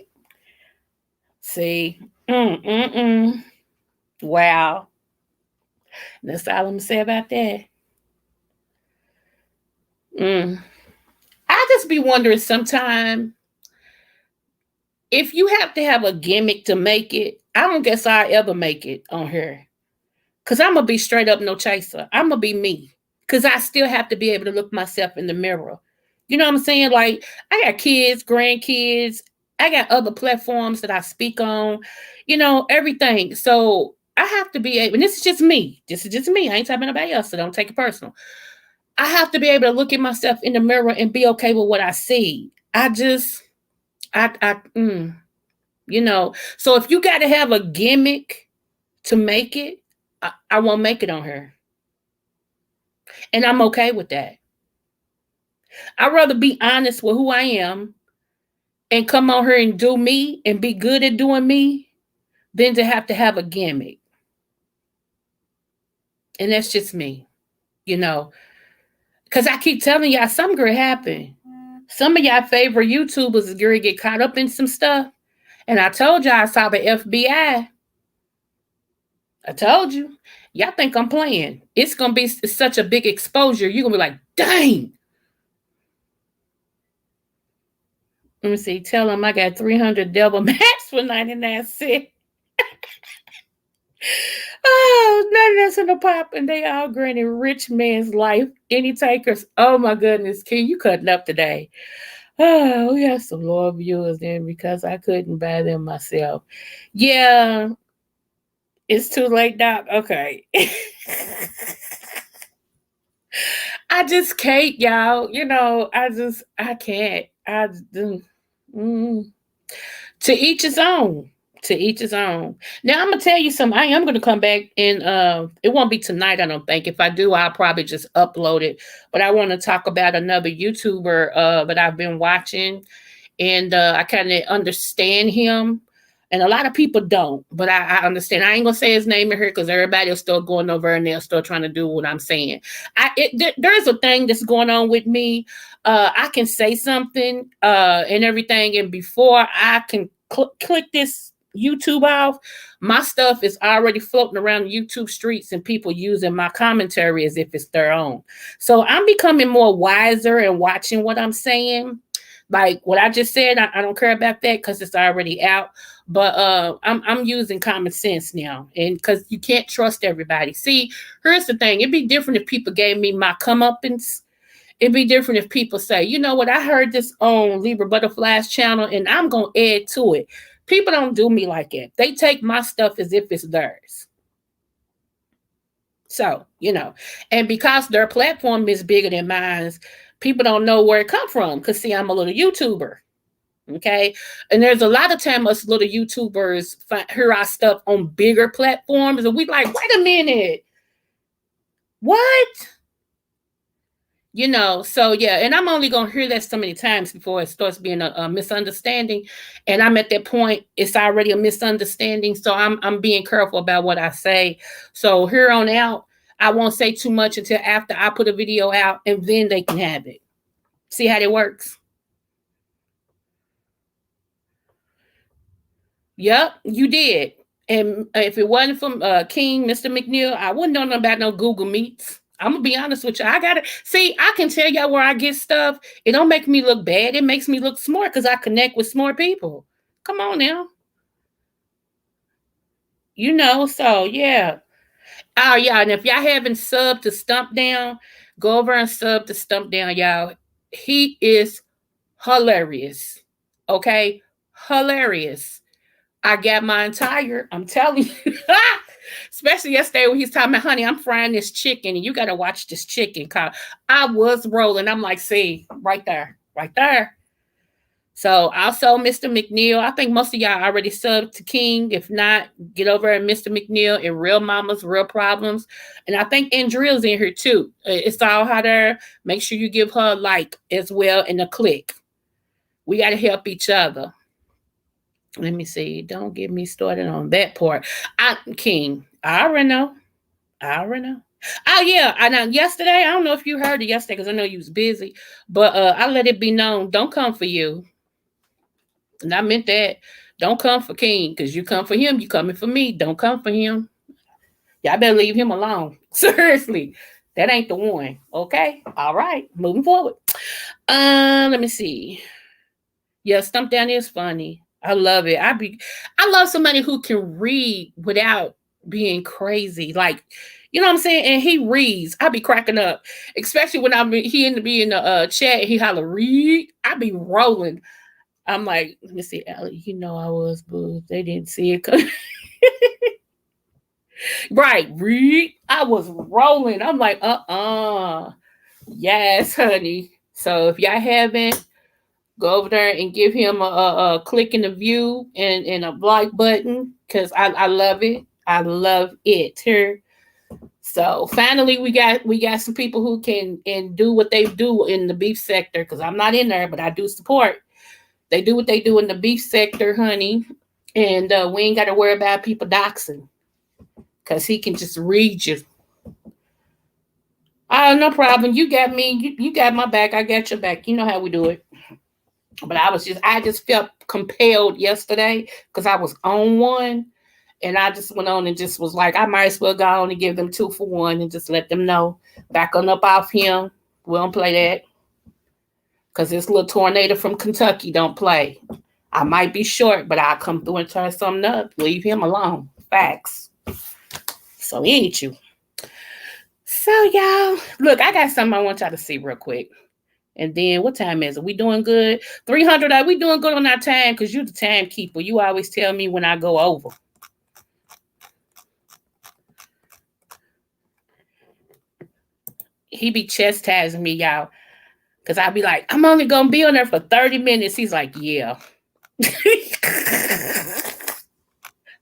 See. Mm-mm-mm. Wow. That's all I'm gonna say about that. Mm. I just be wondering sometime if you have to have a gimmick to make it. I don't guess I ever make it on here. Cause I'm gonna be straight up no chaser. I'm gonna be me. Cause I still have to be able to look myself in the mirror. You know what I'm saying? Like I got kids, grandkids. I got other platforms that I speak on. Everything. So I have to be able. And this is just me. This is just me. I ain't talking about nobody else. So don't take it personal. I have to be able to look at myself in the mirror and be okay with what I see. I just, I, So if you got to have a gimmick to make it, I won't make it on her. And I'm okay with that. I'd rather be honest with who I am and come on here and do me and be good at doing me than to have a gimmick. And that's just me, you know. Because I keep telling y'all, something gonna happen. Some of y'all favorite YouTubers is gonna get caught up in some stuff. And I told y'all I saw the FBI. I told you. Y'all think I'm playing. It's gonna be such a big exposure. You're gonna be like, dang. Let me see. Tell them I got 300 devil mats for 99 cents. Oh, 99 cents a pop, and they all granted rich man's life. Any takers? Oh my goodness, King, you cutting up today. Oh, we have some loyal viewers then because I couldn't buy them myself. Yeah, it's too late, Doc. Okay. I just can't, y'all. I can't. Mm. To each his own. To each his own. Now I'm gonna tell you something. I am gonna come back and it won't be tonight, I don't think. If I do, I'll probably just upload it. But I want to talk about another YouTuber that I've been watching, and I kind of understand him. And a lot of people don't, but I understand. I ain't gonna say his name in here because everybody will start going over and they'll start trying to do what I'm saying. There's a thing that's going on with me. I can say something and everything, and before I can click this YouTube off, my stuff is already floating around YouTube streets and people using my commentary as if it's their own. So I'm becoming more wiser and watching what I'm saying. Like what I just said, I don't care about that because it's already out. But I'm using common sense now, and because you can't trust everybody. See, here's the thing: it'd be different if people gave me my comeuppance. It'd be different if people say, you know what, I heard this on Libra Butterflies channel, and I'm gonna add to it. People don't do me like that. They take my stuff as if it's theirs. So, and because their platform is bigger than mine, people don't know where it come from. Because see, I'm a little YouTuber. Okay. And there's a lot of time us little YouTubers hear our stuff on bigger platforms. And we like, wait a minute. What? So yeah, and I'm only gonna hear that so many times before it starts being a misunderstanding. And I'm at that point, it's already a misunderstanding. So I'm being careful about what I say. So here on out, I won't say too much until after I put a video out, and then they can have it. See how that works? Yep, you did. And if it wasn't from King, Mr. McNeil, I wouldn't know nothing about no Google Meets. I'm gonna be honest with you. I gotta see. I can tell y'all where I get stuff. It don't make me look bad. It makes me look smart because I connect with smart people. Come on now. So yeah. Oh yeah. And if y'all haven't subbed to Stump Down, go over and sub to Stump Down, y'all. He is hilarious. Okay, hilarious. I got my entire, I'm telling you, especially yesterday when he's talking about, honey, I'm frying this chicken and you got to watch this chicken. Cause I was rolling. I'm like, see, right there, right there. So also Mr. McNeil, I think most of y'all already subbed to King. If not, get over at Mr. McNeil and Real Mamas, Real Problems. And I think Andrea's in here too. It's all how there. Make sure you give her a like as well and a click. We got to help each other. Let me see. Don't get me started on that part. King. I already know. I already know. Oh yeah. I know yesterday. I don't know if you heard it yesterday because I know you was busy. But I let it be known. Don't come for you. And I meant that. Don't come for King because you come for him. You coming for me. Don't come for him. Y'all better leave him alone. Seriously. That ain't the one. Okay. All right. Moving forward. Let me see. Yeah, Stump Down is funny. I love it. I love somebody who can read without being crazy. Like, you know what I'm saying? And he reads. I be cracking up. Especially when he in the chat, he holler, read. I be rolling. I'm like, let me see, Allie, you know I was boo. They didn't see it. Right, read. I was rolling. I'm like, yes, honey. So if y'all haven't, go over there and give him a click in the view and a like button because I love it. I love it here. So finally, we got some people who can and do what they do in the beef sector because I'm not in there, but I do support. They do what they do in the beef sector, honey, and we ain't got to worry about people doxing because he can just read you. Oh, no problem. You got me. You got my back. I got your back. You know how we do it. But I just felt compelled yesterday because I was on one. And I just went on and just was like, I might as well go on and give them 2 for 1 and just let them know. Back on up off him. We don't play that. Because this little tornado from Kentucky don't play. I might be short, but I'll come through and turn something up. Leave him alone. Facts. So ain't you. So y'all, look, I got something I want y'all to see real quick. And then what time is it? We doing good? 300. Are we doing good on our time? Because you're the timekeeper. You always tell me when I go over. He be chastising me, y'all. Because I be like, I'm only going to be on there for 30 minutes. He's like, yeah.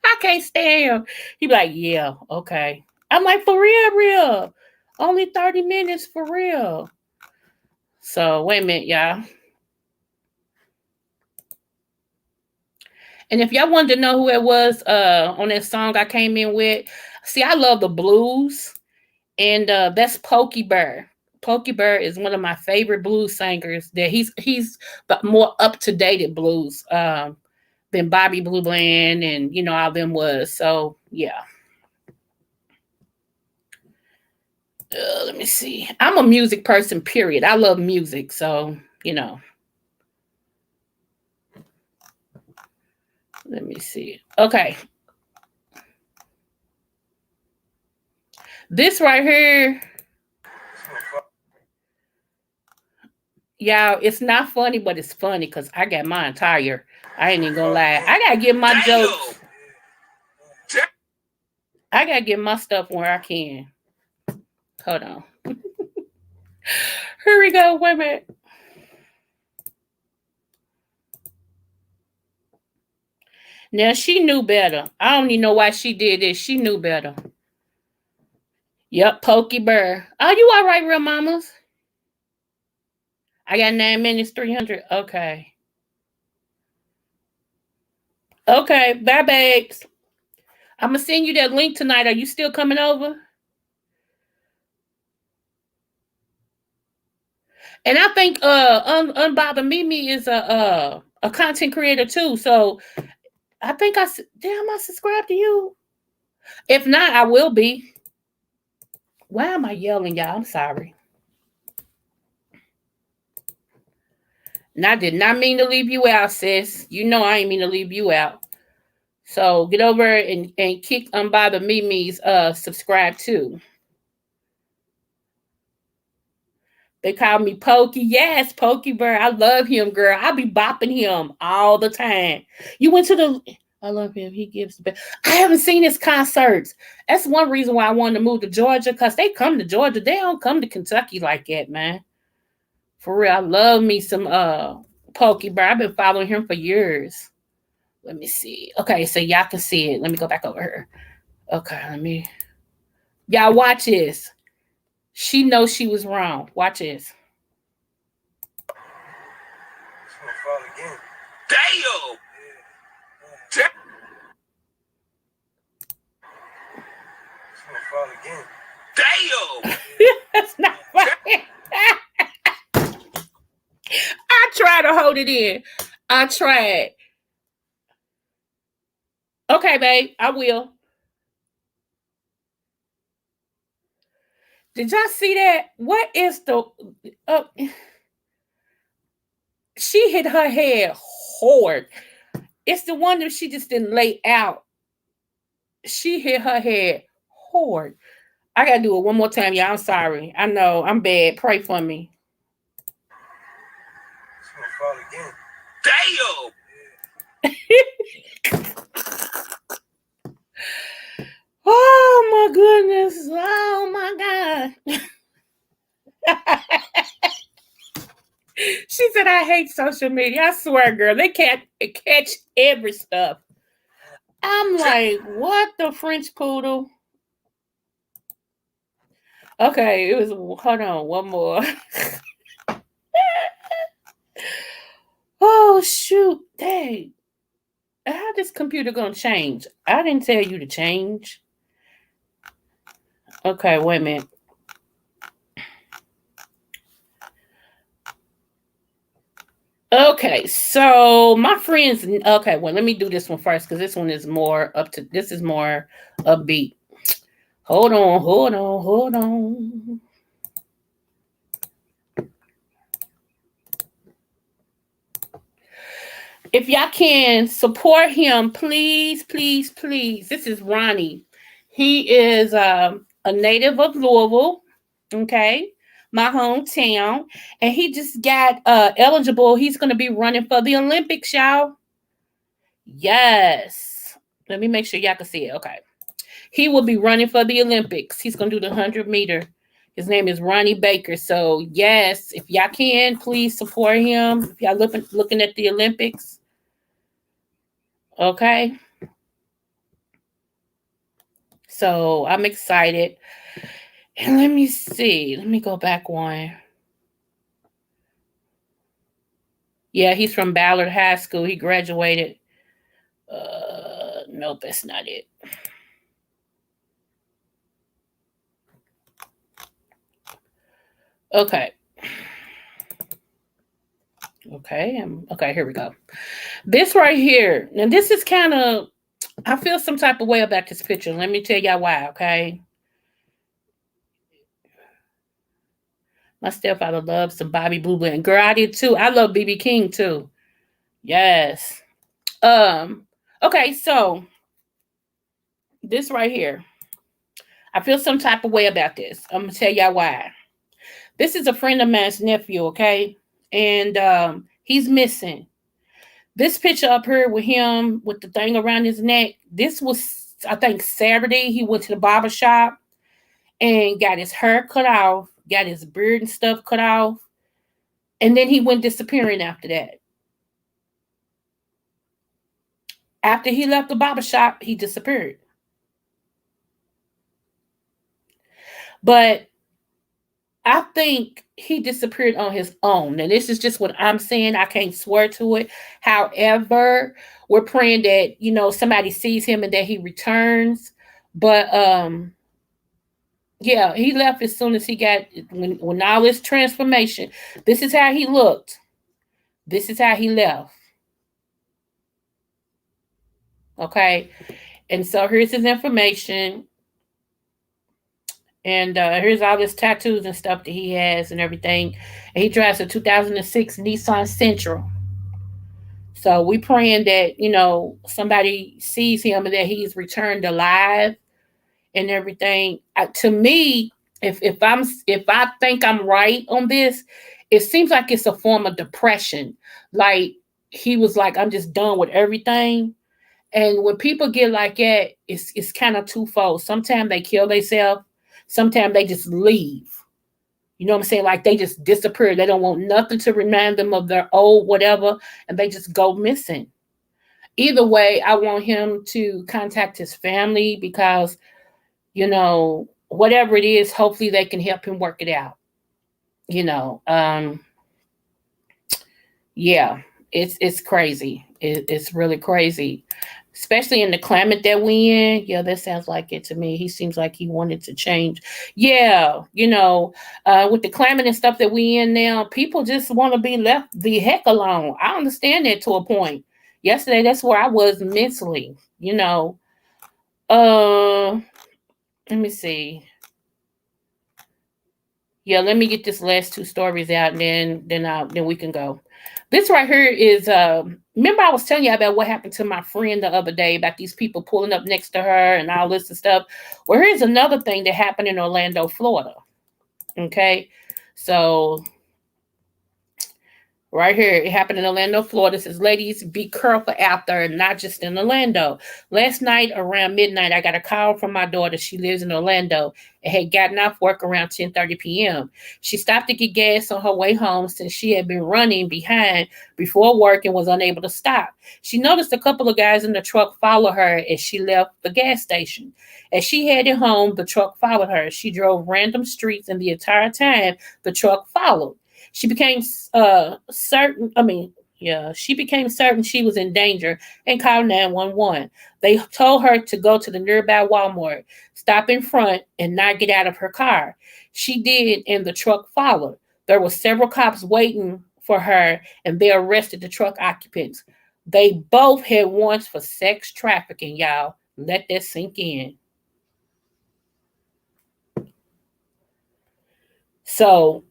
I can't stand him. He be like, yeah, okay. I'm like, for real, real. Only 30 minutes for real. So wait a minute, y'all. And if y'all wanted to know who it was on that song I came in with, see, I love the blues. And that's Pokey Bear. Pokey Bear is one of my favorite blues singers. That he's the more up to date blues than Bobby Blue Bland and all them was. So yeah. Let me see. I'm a music person. Period. I love music. So let me see. Okay. This right here. Y'all, it's not funny, but it's funny because I got my entire. I ain't even gonna lie. I gotta get my jokes. I gotta get my stuff where I can. Hold on. Here we go. Wait a minute. Now she knew better. I don't even know why she did this. She knew better. Yep, Pokey Bear. Oh, you all right, real mamas? I got 9 minutes, 300. Okay. Okay, bye, babes. I'm gonna send you that link tonight. Are you still coming over? And I think Unbother Mimi is a content creator too. So I think I subscribed to you. If not, I will be. Why am I yelling, y'all? I'm sorry. And I did not mean to leave you out, sis. You know I ain't mean to leave you out. So get over and kick Unbother Mimi's subscribe too. They call me Pokey. Yes, Pokey Bear. I love him, girl. I be bopping him all the time. You went to the. I love him. He gives the best. I haven't seen his concerts. That's one reason why I wanted to move to Georgia because they come to Georgia. They don't come to Kentucky like that, man. For real, I love me some Pokey Bear. I've been following him for years. Let me see. Okay, so y'all can see it. Let me go back over here. Okay, let me. Y'all watch this. She knows she was wrong. Watch this. Damn! Damn! That's not right. I tried to hold it in. I tried. Okay, babe, I will. Did y'all see that? What is the? Uh, she hit her head hard. It's the one that she just didn't lay out. She hit her head hard. I gotta do it one more time, y'all. I'm sorry. I know I'm bad. Pray for me. It's gonna fall again. Damn. Oh my goodness. Oh my God. She said, I hate social media. I swear, girl, they can't catch every stuff. I'm like, what the French poodle? Okay, it was, hold on, one more. Oh, shoot. Dang. How this computer gonna change? I didn't tell you to change. Okay, wait a minute. Okay, so my friends. Okay, well, let me do this one first because this one is more up to. This is more upbeat. Hold on, hold on, hold on. If y'all can support him, please, please, please. This is Ronnie. He is a native of Louisville. Okay, my hometown, and he just got eligible. He's going to be running for the Olympics, y'all. Yes. Let me make sure y'all can see it. Okay. He will be running for the Olympics. He's going to do the 100-meter. His name is Ronnie Baker. So, yes, if y'all can, please support him. If y'all looking at the Olympics. Okay. So, I'm excited. And let me see. Let me go back one. Yeah, he's from Ballard High School. He graduated. Nope, that's not it. Okay. Okay, here we go. This right here. Now, this is kind of, I feel some type of way about this picture. Let me tell y'all why, okay? My stepfather loves some Bobby Blue Bland. Girl, I did too. I love BB King too. Yes. Okay, so this right here. I feel some type of way about this. I'm gonna tell y'all why. This is a friend of mine's nephew, okay? And he's missing. This picture up here with him with the thing around his neck, this was, I think, Saturday. He went to the barber shop and got his hair cut off, got his beard and stuff cut off, and then he went disappearing after that. After he left the barber shop, he disappeared. But I think he disappeared on his own. And this is just what I'm saying. I can't swear to it. However, we're praying that, somebody sees him and that he returns. But yeah, he left as soon as he got when all this transformation. This is how he looked. This is how he left. Okay. And so here's his information. And here's all his tattoos and stuff that he has and everything. And he drives a 2006 Nissan Sentra. So we praying that, somebody sees him and that he's returned alive and everything. To me, if I think I'm right on this, it seems like it's a form of depression. Like he was like, I'm just done with everything. And when people get like that, it's kind of twofold. Sometimes they kill themselves. Sometimes they just leave. You know what I'm saying? Like they just disappear. They don't want nothing to remind them of their old whatever, and they just go missing. Either way, I want him to contact his family because, whatever it is, hopefully they can help him work it out. You know, yeah, it's crazy. It's really crazy, especially in the climate that we in. Yeah, that sounds like it to me. He seems like he wanted to change. Yeah, with the climate and stuff that we in now, people just want to be left the heck alone. I understand that to a point. Yesterday, that's where I was mentally. Let me see. Yeah, let me get this last two stories out, and then we can go. This right here is remember I was telling you about what happened to my friend the other day about these people pulling up next to her and all this and stuff. Well, here's another thing that happened in Orlando, Florida. Okay. So right here, it happened in Orlando, Florida. It says, ladies, be careful out there, not just in Orlando. Last night around midnight, I got a call from my daughter. She lives in Orlando and had gotten off work around 10:30 p.m. She stopped to get gas on her way home since she had been running behind before work and was unable to stop. She noticed a couple of guys in the truck follow her as she left the gas station. As she headed home, the truck followed her. She drove random streets, and the entire time, the truck followed. She became certain. She became certain she was in danger and called 911. They told her to go to the nearby Walmart, stop in front, and not get out of her car. She did, and the truck followed. There were several cops waiting for her, and they arrested the truck occupants. They both had warrants for sex trafficking, y'all. Let that sink in. So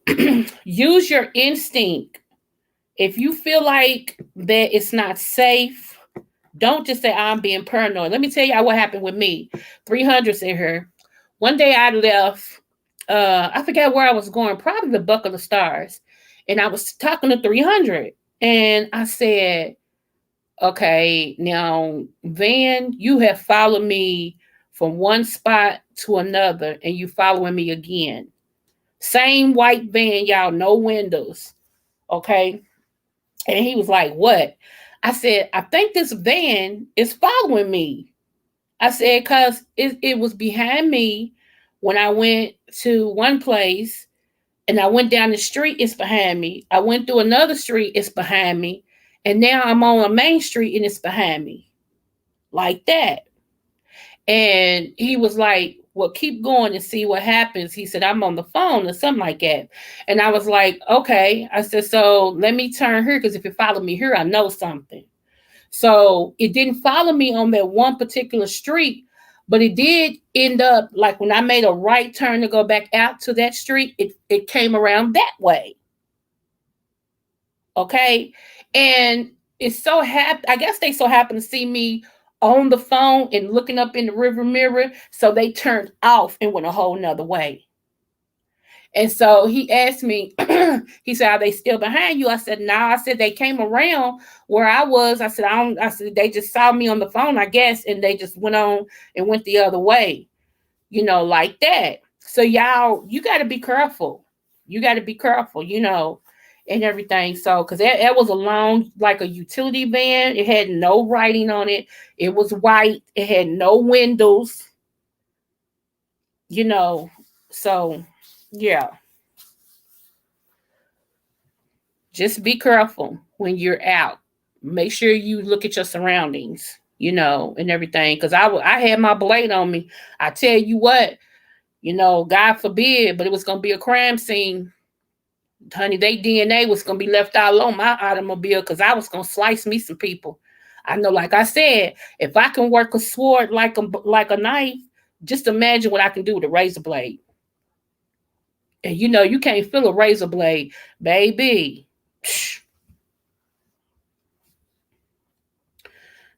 use your instinct. If you feel like that it's not safe, don't just say I'm being paranoid. Let me tell y'all what happened with me. 300s in here. One day I left, I forgot where I was going, probably the Buckle of Stars. And I was talking to 300. And I said, okay, now, Van, you have followed me from one spot to another, and you following me again. Same white van, y'all, no windows. Okay. And he was like, what? I said, I think this van is following me. I said, because it was behind me when I went to one place and I went down the street, it's behind me. I went through another street, it's behind me. And now I'm on a main street and it's behind me. Like that. And he was like, well, keep going and see what happens. He said, I'm on the phone or something like that. And I was like, okay. I said, so let me turn here because if you follow me here, I know something. So it didn't follow me on that one particular street, but it did end up like when I made a right turn to go back out to that street, it came around that way. Okay. And it's so happy. I guess they so happen to see me on the phone and looking up in the river mirror. So they turned off and went a whole nother way. And so he asked me, he said, are they still behind you? I said, no. I said, they came around where I was. I said, I said, they just saw me on the phone, I guess, and they just went on and went the other way, like that. So y'all, you got to be careful. You got to be careful, and everything. So, because that was a long, like a utility van. It had no writing on it. It was white. It had no windows, So, yeah. Just be careful when you're out. Make sure you look at your surroundings, and everything. Because I had my blade on me. I tell you what, God forbid, but it was going to be a crime scene. Honey, they DNA was going to be left all on my automobile because I was going to slice me some people. I know, like I said, if I can work a sword like a knife, just imagine what I can do with a razor blade. And you can't feel a razor blade, baby.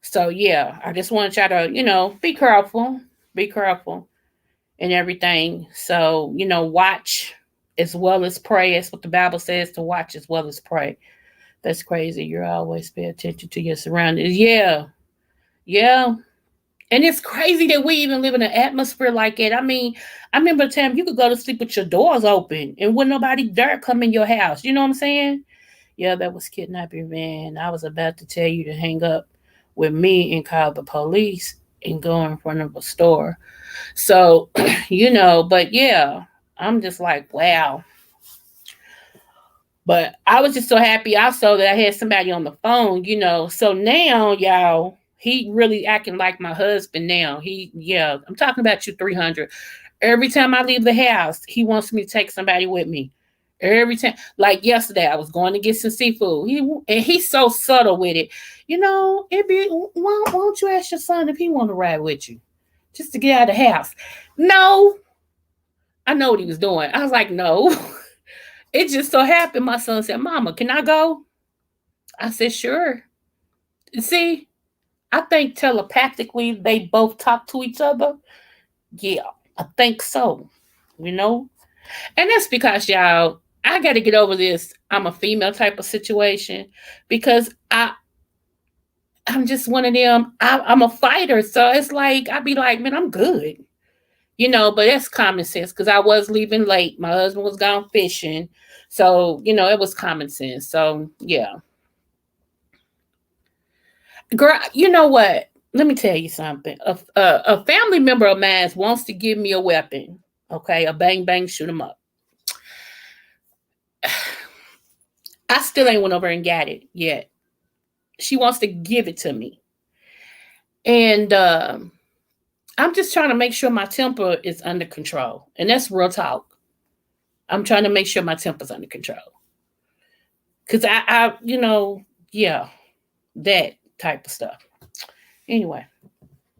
So yeah, I just want y'all to, be careful and everything. So, watch as well as pray. That's what the Bible says, to watch as well as pray. That's crazy. You're always pay attention to your surroundings. Yeah. Yeah. And it's crazy that we even live in an atmosphere like that. I mean, I remember a time you could go to sleep with your doors open and wouldn't nobody dare come in your house. You know what I'm saying? Yeah, that was kidnapping, man. I was about to tell you to hang up with me and call the police and go in front of a store. So, but yeah, I'm just like, wow. But I was just so happy also that I had somebody on the phone, So now, y'all, he really acting like my husband now. I'm talking about you, 300. Every time I leave the house, he wants me to take somebody with me. Every time, like yesterday, I was going to get some seafood. He's so subtle with it. It be, why don't you ask your son if he want to ride with you, just to get out of the house? No, I know what he was doing. I was like, no. It just so happened my son said, Mama, can I go? I said, sure. See, I think telepathically they both talk to each other. Yeah, I think so. You know? And that's because y'all, I gotta get over this I'm a female type of situation because I'm just one of them. I'm a fighter. So it's like I'd be like, man, I'm good. But that's common sense because I was leaving late. My husband was gone fishing. So, it was common sense. So, yeah. Girl, you know what? Let me tell you something. A family member of mine wants to give me a weapon. Okay, a bang bang shoot 'em up. I still ain't went over and got it yet. She wants to give it to me. And I'm just trying to make sure my temper is under control. And that's real talk. I'm trying to make sure my temper's under control. Because yeah, that type of stuff. Anyway,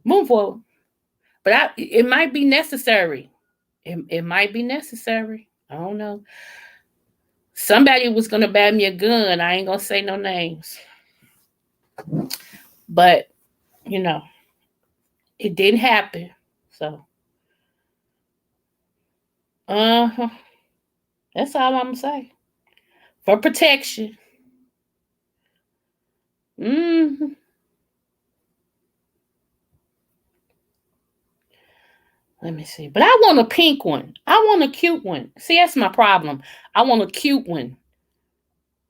move forward. But it might be necessary. It might be necessary. I don't know. Somebody was going to buy me a gun. I ain't going to say no names. But, it didn't happen. So, uh-huh. That's all I'm going to say. For protection. Mm-hmm. Let me see. But I want a pink one. I want a cute one. See, that's my problem. I want a cute one.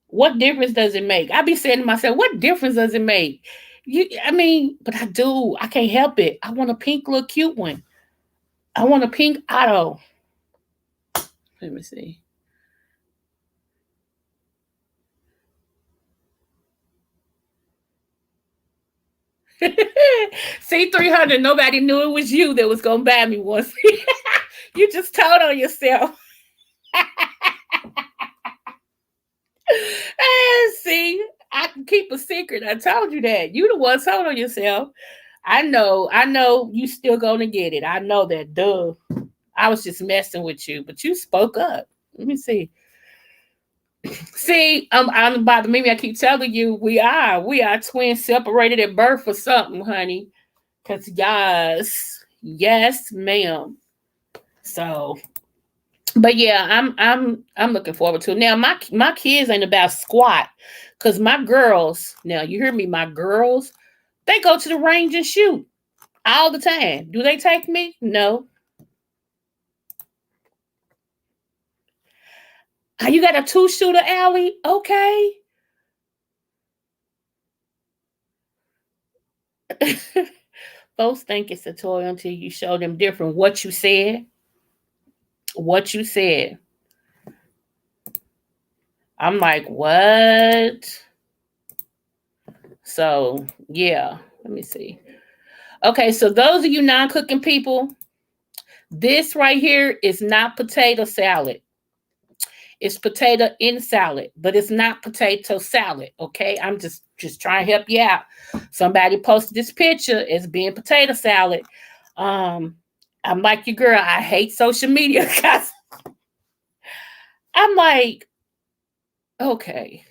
What difference does it make? I be saying to myself, what difference does it make? But I do. I can't help it. I want a pink little cute one. I want a pink auto. Let me see. See, 300. Nobody knew it was you that was going to buy me one. You just told on yourself. See, I can keep a secret. I told you that. You the one told on yourself. I know you still gonna get it. I know that. Duh. I was just messing with you, but you spoke up. Let me see. See, I'm about to maybe I keep telling you we are twins separated at birth or something, honey. Cause yes, ma'am. So, but yeah, I'm looking forward to it. Now my kids ain't about squat, cause my girls. Now you hear me, my girls. They go to the range and shoot all the time. Do they take me? No. You got a 2-shooter, Allie? Okay. Folks think it's a toy until you show them different. What you said. What you said. I'm like, what? So, yeah. Let me see. Okay, so those of you non-cooking people, this right here is not potato salad. It's potato in salad, but it's not potato salad. Okay, I'm just trying to help you out. Somebody posted this picture as being potato salad. I'm like your girl. I hate social media because I'm like, okay,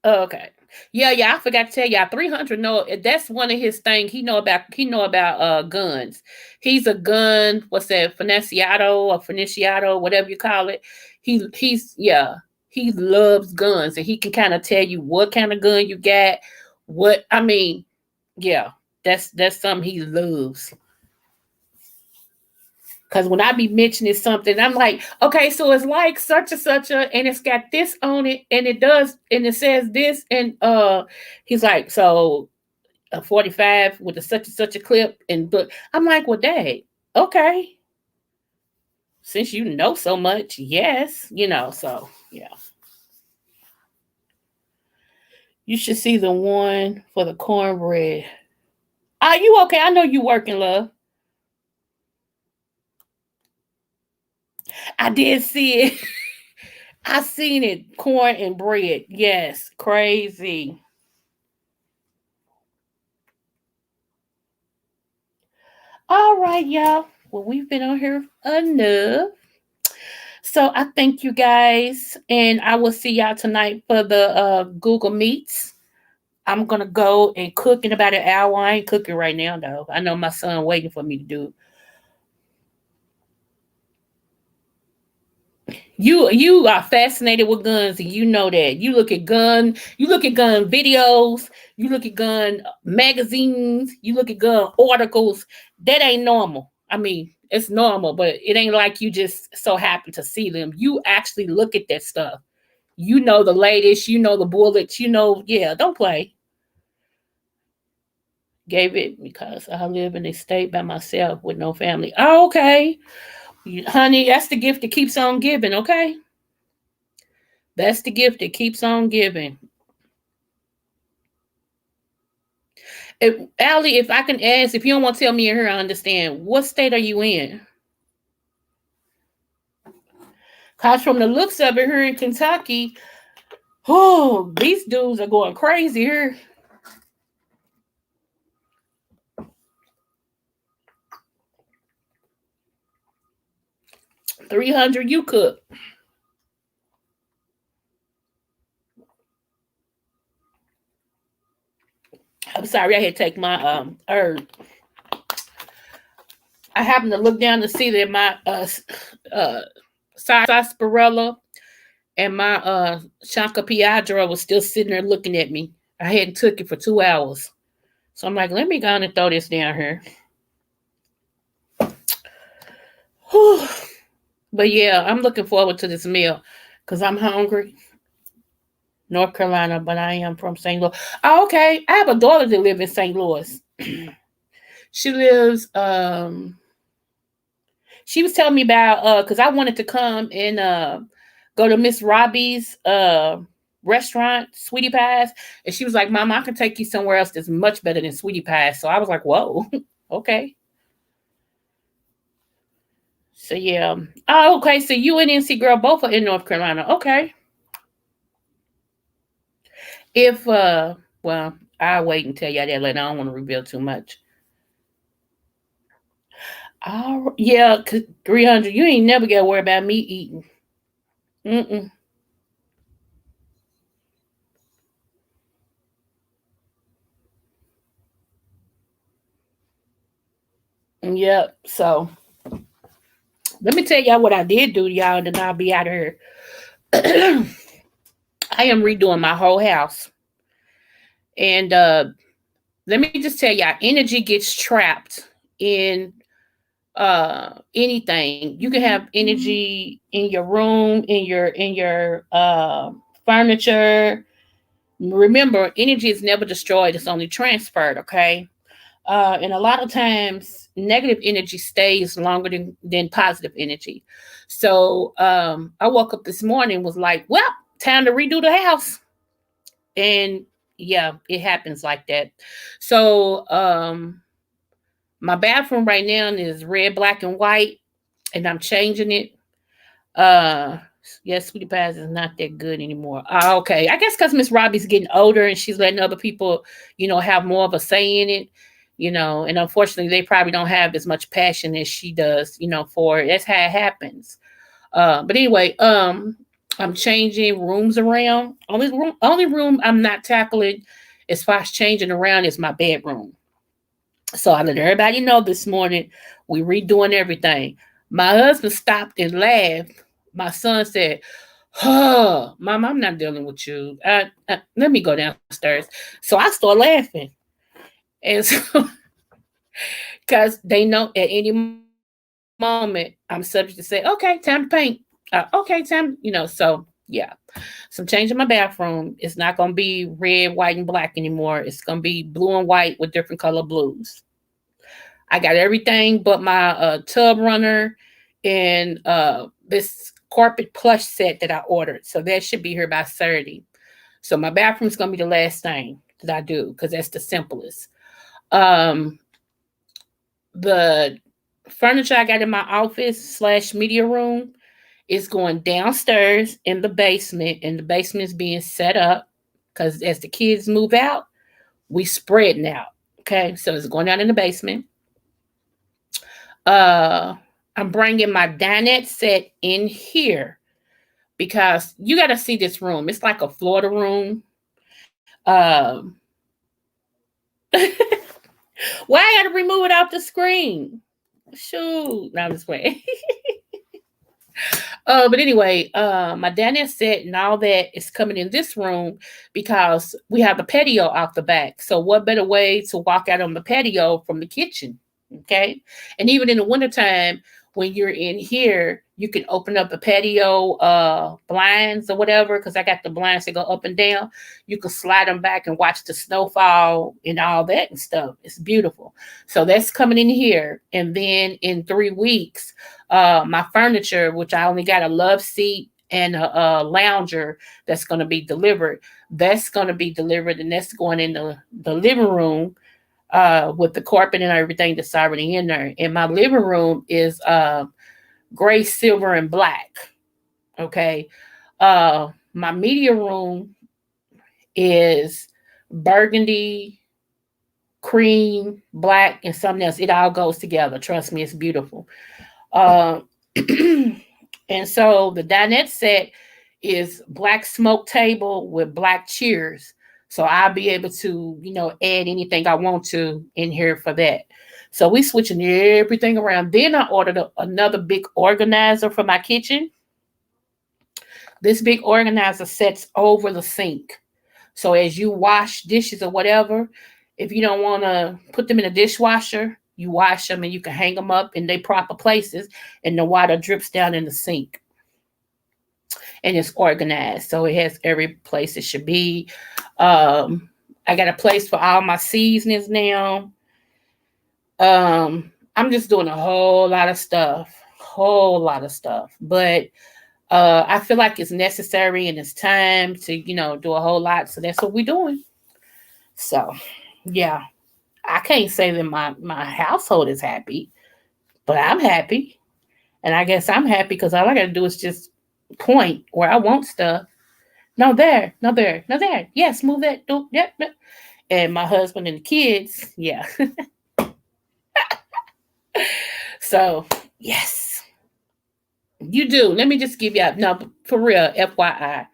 okay, yeah. I forgot to tell y'all. 300. No, that's one of his things. He know about guns. He's a gun. What's that? Finiciato, whatever you call it. He's yeah. He loves guns, and he can kind of tell you what kind of gun you got. Yeah. That's something he loves. Because when I be mentioning something, I'm like, okay, so it's like such and such and it's got this on it, and it says this, and he's like, so a 45 with a such and such a clip, but I'm like, well, dang, okay, since you know so much, yes, so yeah, you should see the one for the cornbread. Are you okay? I know you working, love. I did see it. I seen it. Corn and bread. Yes. Crazy. All right, y'all. Well, we've been on here enough. So I thank you guys, and I will see y'all tonight for the Google Meets. I'm gonna go and cook in about an hour. I ain't cooking right now though. I know my son waiting for me to do. You are fascinated with guns, and you know that. You look at gun videos, you look at gun magazines, you look at gun articles. That ain't normal. I mean, it's normal, but it ain't like you just so happen to see them. You actually look at that stuff. You know the latest, you know the bullets, you know, yeah, don't play. Gave it because I live in a state by myself with no family. Oh, okay. Honey, that's the gift that keeps on giving, okay? That's the gift that keeps on giving. Allie, if I can ask, if you don't want to tell me in here, I understand. What state are you in? Cause from the looks of it here in Kentucky, oh, these dudes are going crazy here. 300 you cook. I'm sorry, I had to take my herb. I happened to look down to see that my uh sarsaparilla and my Shanka Piadra was still sitting there looking at me. I hadn't took it for 2 hours. So I'm like, let me go on and throw this down here. Whew. But yeah, I'm looking forward to this meal because I'm hungry. North Carolina, but I am from St. Louis. Oh, okay. I have a daughter that lives in St. Louis. She lives she was telling me about because I wanted to come and go to Miss Robbie's restaurant, Sweetie Pies. And she was like, Mom, I can take you somewhere else that's much better than Sweetie Pies. So I was like, whoa, okay. So yeah. Oh, okay. So you and NC girl both are in North Carolina. Okay. If well, I'll wait and tell y'all that later. I don't want to reveal too much. Oh yeah, 300. You ain't never got to worry about me eating. Mm-mm. Yep. So let me tell y'all what I did do to y'all, and then I'll be out of here. I am redoing my whole house. And let me just tell y'all, energy gets trapped in anything. You can have energy in your room, in your furniture. Remember, energy is never destroyed, it's only transferred, okay? And a lot of times negative energy stays longer than positive energy. So I woke up this morning, was like, well, time to redo the house. And yeah, it happens like that. So my bathroom right now is red, black, and white, and I'm changing it. Uh yes, Sweetie Pies is not that good anymore. Okay. I guess because Miss Robbie's getting older and she's letting other people, have more of a say in it, and unfortunately they probably don't have as much passion as she does, for it. That's how it happens. But anyway, I'm changing rooms around. Only room I'm not tackling as far as changing around is my bedroom. So I let everybody know this morning we redoing everything. My husband stopped and laughed. My son said, "Oh, Mom, I'm not dealing with you. Let me go downstairs." So I started laughing, and so because they know at any moment I'm subject to say, "Okay, time to paint." Okay, So yeah. So I'm changing my bathroom. It's not gonna be red, white, and black anymore. It's gonna be blue and white with different color blues. I got everything but my tub runner and this carpet plush set that I ordered. So that should be here by 30. So my bathroom's gonna be the last thing that I do because that's the simplest. Um, the furniture I got in my office/media room is going downstairs in the basement, and the basement's being set up because as the kids move out, we spreading out. Okay, so it's going down in the basement. Uh, I'm bringing my dinette set in here because you got to see this room. It's like a Florida room. Um, why I got to remove it off the screen? Shoot, no, I'm just playing. But anyway, my dinette set and all that is coming in this room because we have the patio off the back. So what better way to walk out on the patio from the kitchen? Okay. And even in the wintertime, when you're in here, you can open up the patio blinds or whatever, because I got the blinds that go up and down. You can slide them back and watch the snowfall and all that and stuff. It's beautiful. So that's coming in here. And then in 3 weeks, my furniture, which I only got a love seat and a lounger that's going to be delivered. That's going to be delivered, and that's going in the living room with the carpet and everything that's already in there. And my living room is gray, silver, and black. Okay. My media room is burgundy, cream, black, and something else. It all goes together. Trust me, it's beautiful. Uh, and so the dinette set is black smoke table with black chairs. So I'll be able to, add anything I want to in here for that. So we switching everything around. Then I ordered another big organizer for my kitchen. This big organizer sets over the sink. So as you wash dishes or whatever, if you don't want to put them in a dishwasher, you wash them and you can hang them up in their proper places, and the water drips down in the sink. And it's organized, so it has every place it should be. I got a place for all my seasonings now. I'm just doing a whole lot of stuff, but I feel like it's necessary and it's time to do a whole lot. So that's what we're doing. So yeah, I can't say that my household is happy, but I'm happy. And I guess I'm happy because all I got to do is just point where I want stuff. No, there, no, there, no, there. Yes, move that. Do, yep, yep. And my husband and the kids, yeah. So, yes, you do. Let me just give you no, for real, FYI.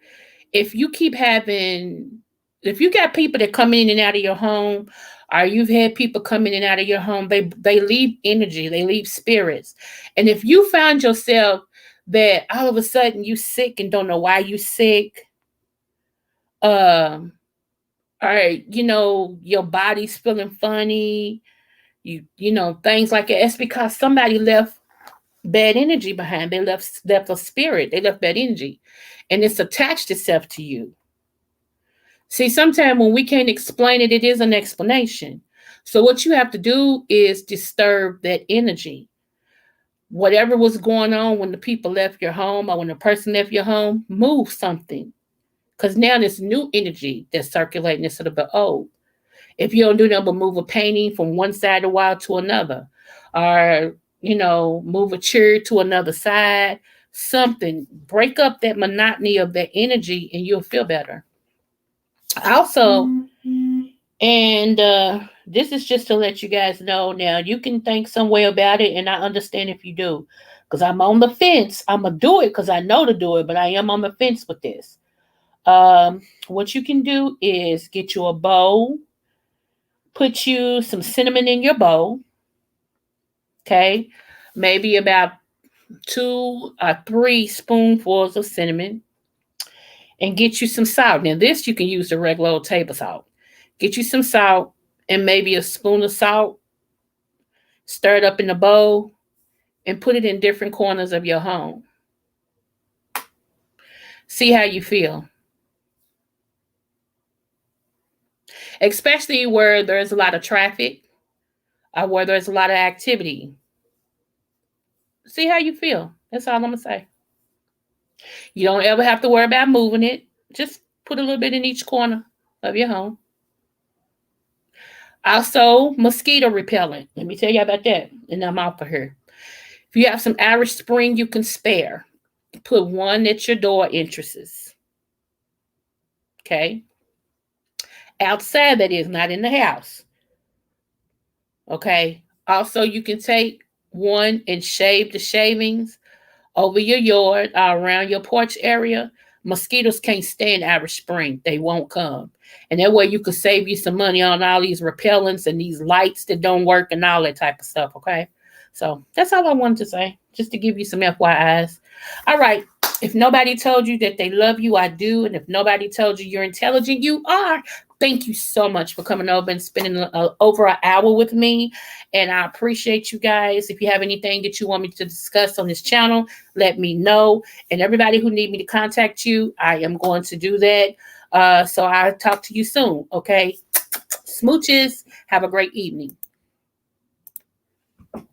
If you keep having, if you got people that come in and out of your home, or you've had people come in and out of your home, they leave energy, they leave spirits. And if you find yourself that all of a sudden you sick and don't know why you sick, um, or your body's feeling funny, things like that, it's because somebody left bad energy behind. They left a spirit, they left bad energy, and it's attached itself to you. See, sometimes when we can't explain it, it is an explanation. So what you have to do is disturb that energy. Whatever was going on when the people left your home or when the person left your home, move something. Because now there's new energy that's circulating instead of the old. If you don't do nothing but move a painting from one side of the wall to another, or move a chair to another side, something, break up that monotony of that energy and you'll feel better. Also, and this is just to let you guys know, now you can think some way about it, and I understand if you do, because I'm on the fence. I'm gonna do it because I know to do it, but I am on the fence with this. What you can do is get you a bowl, put you some cinnamon in your bowl, okay? Maybe about 2 or 3 spoonfuls of cinnamon, and get you some salt. Now, this you can use the regular old table salt. Get you some salt and maybe a spoon of salt, stir it up in the bowl, and put it in different corners of your home. See how you feel. Especially where there's a lot of traffic or where there's a lot of activity. See how you feel. That's all I'm going to say. You don't ever have to worry about moving it. Just put a little bit in each corner of your home. Also, mosquito repellent. Let me tell you about that. And I'm out for here. If you have some Irish Spring you can spare, put one at your door entrances. Okay? Outside, that is, not in the house. Okay? Also, you can take one and shave the shavings over your yard, around your porch area. Mosquitoes can't stand Irish Spring. They won't come. And that way you could save you some money on all these repellents and these lights that don't work and all that type of stuff, okay? So that's all I wanted to say, just to give you some FYIs. All right. If nobody told you that they love you, I do. And if nobody told you you're intelligent, you are. Thank you so much for coming over and spending over an hour with me. And I appreciate you guys. If you have anything that you want me to discuss on this channel, let me know. And everybody who need me to contact you, I am going to do that. So I'll talk to you soon. Okay. Smooches. Have a great evening.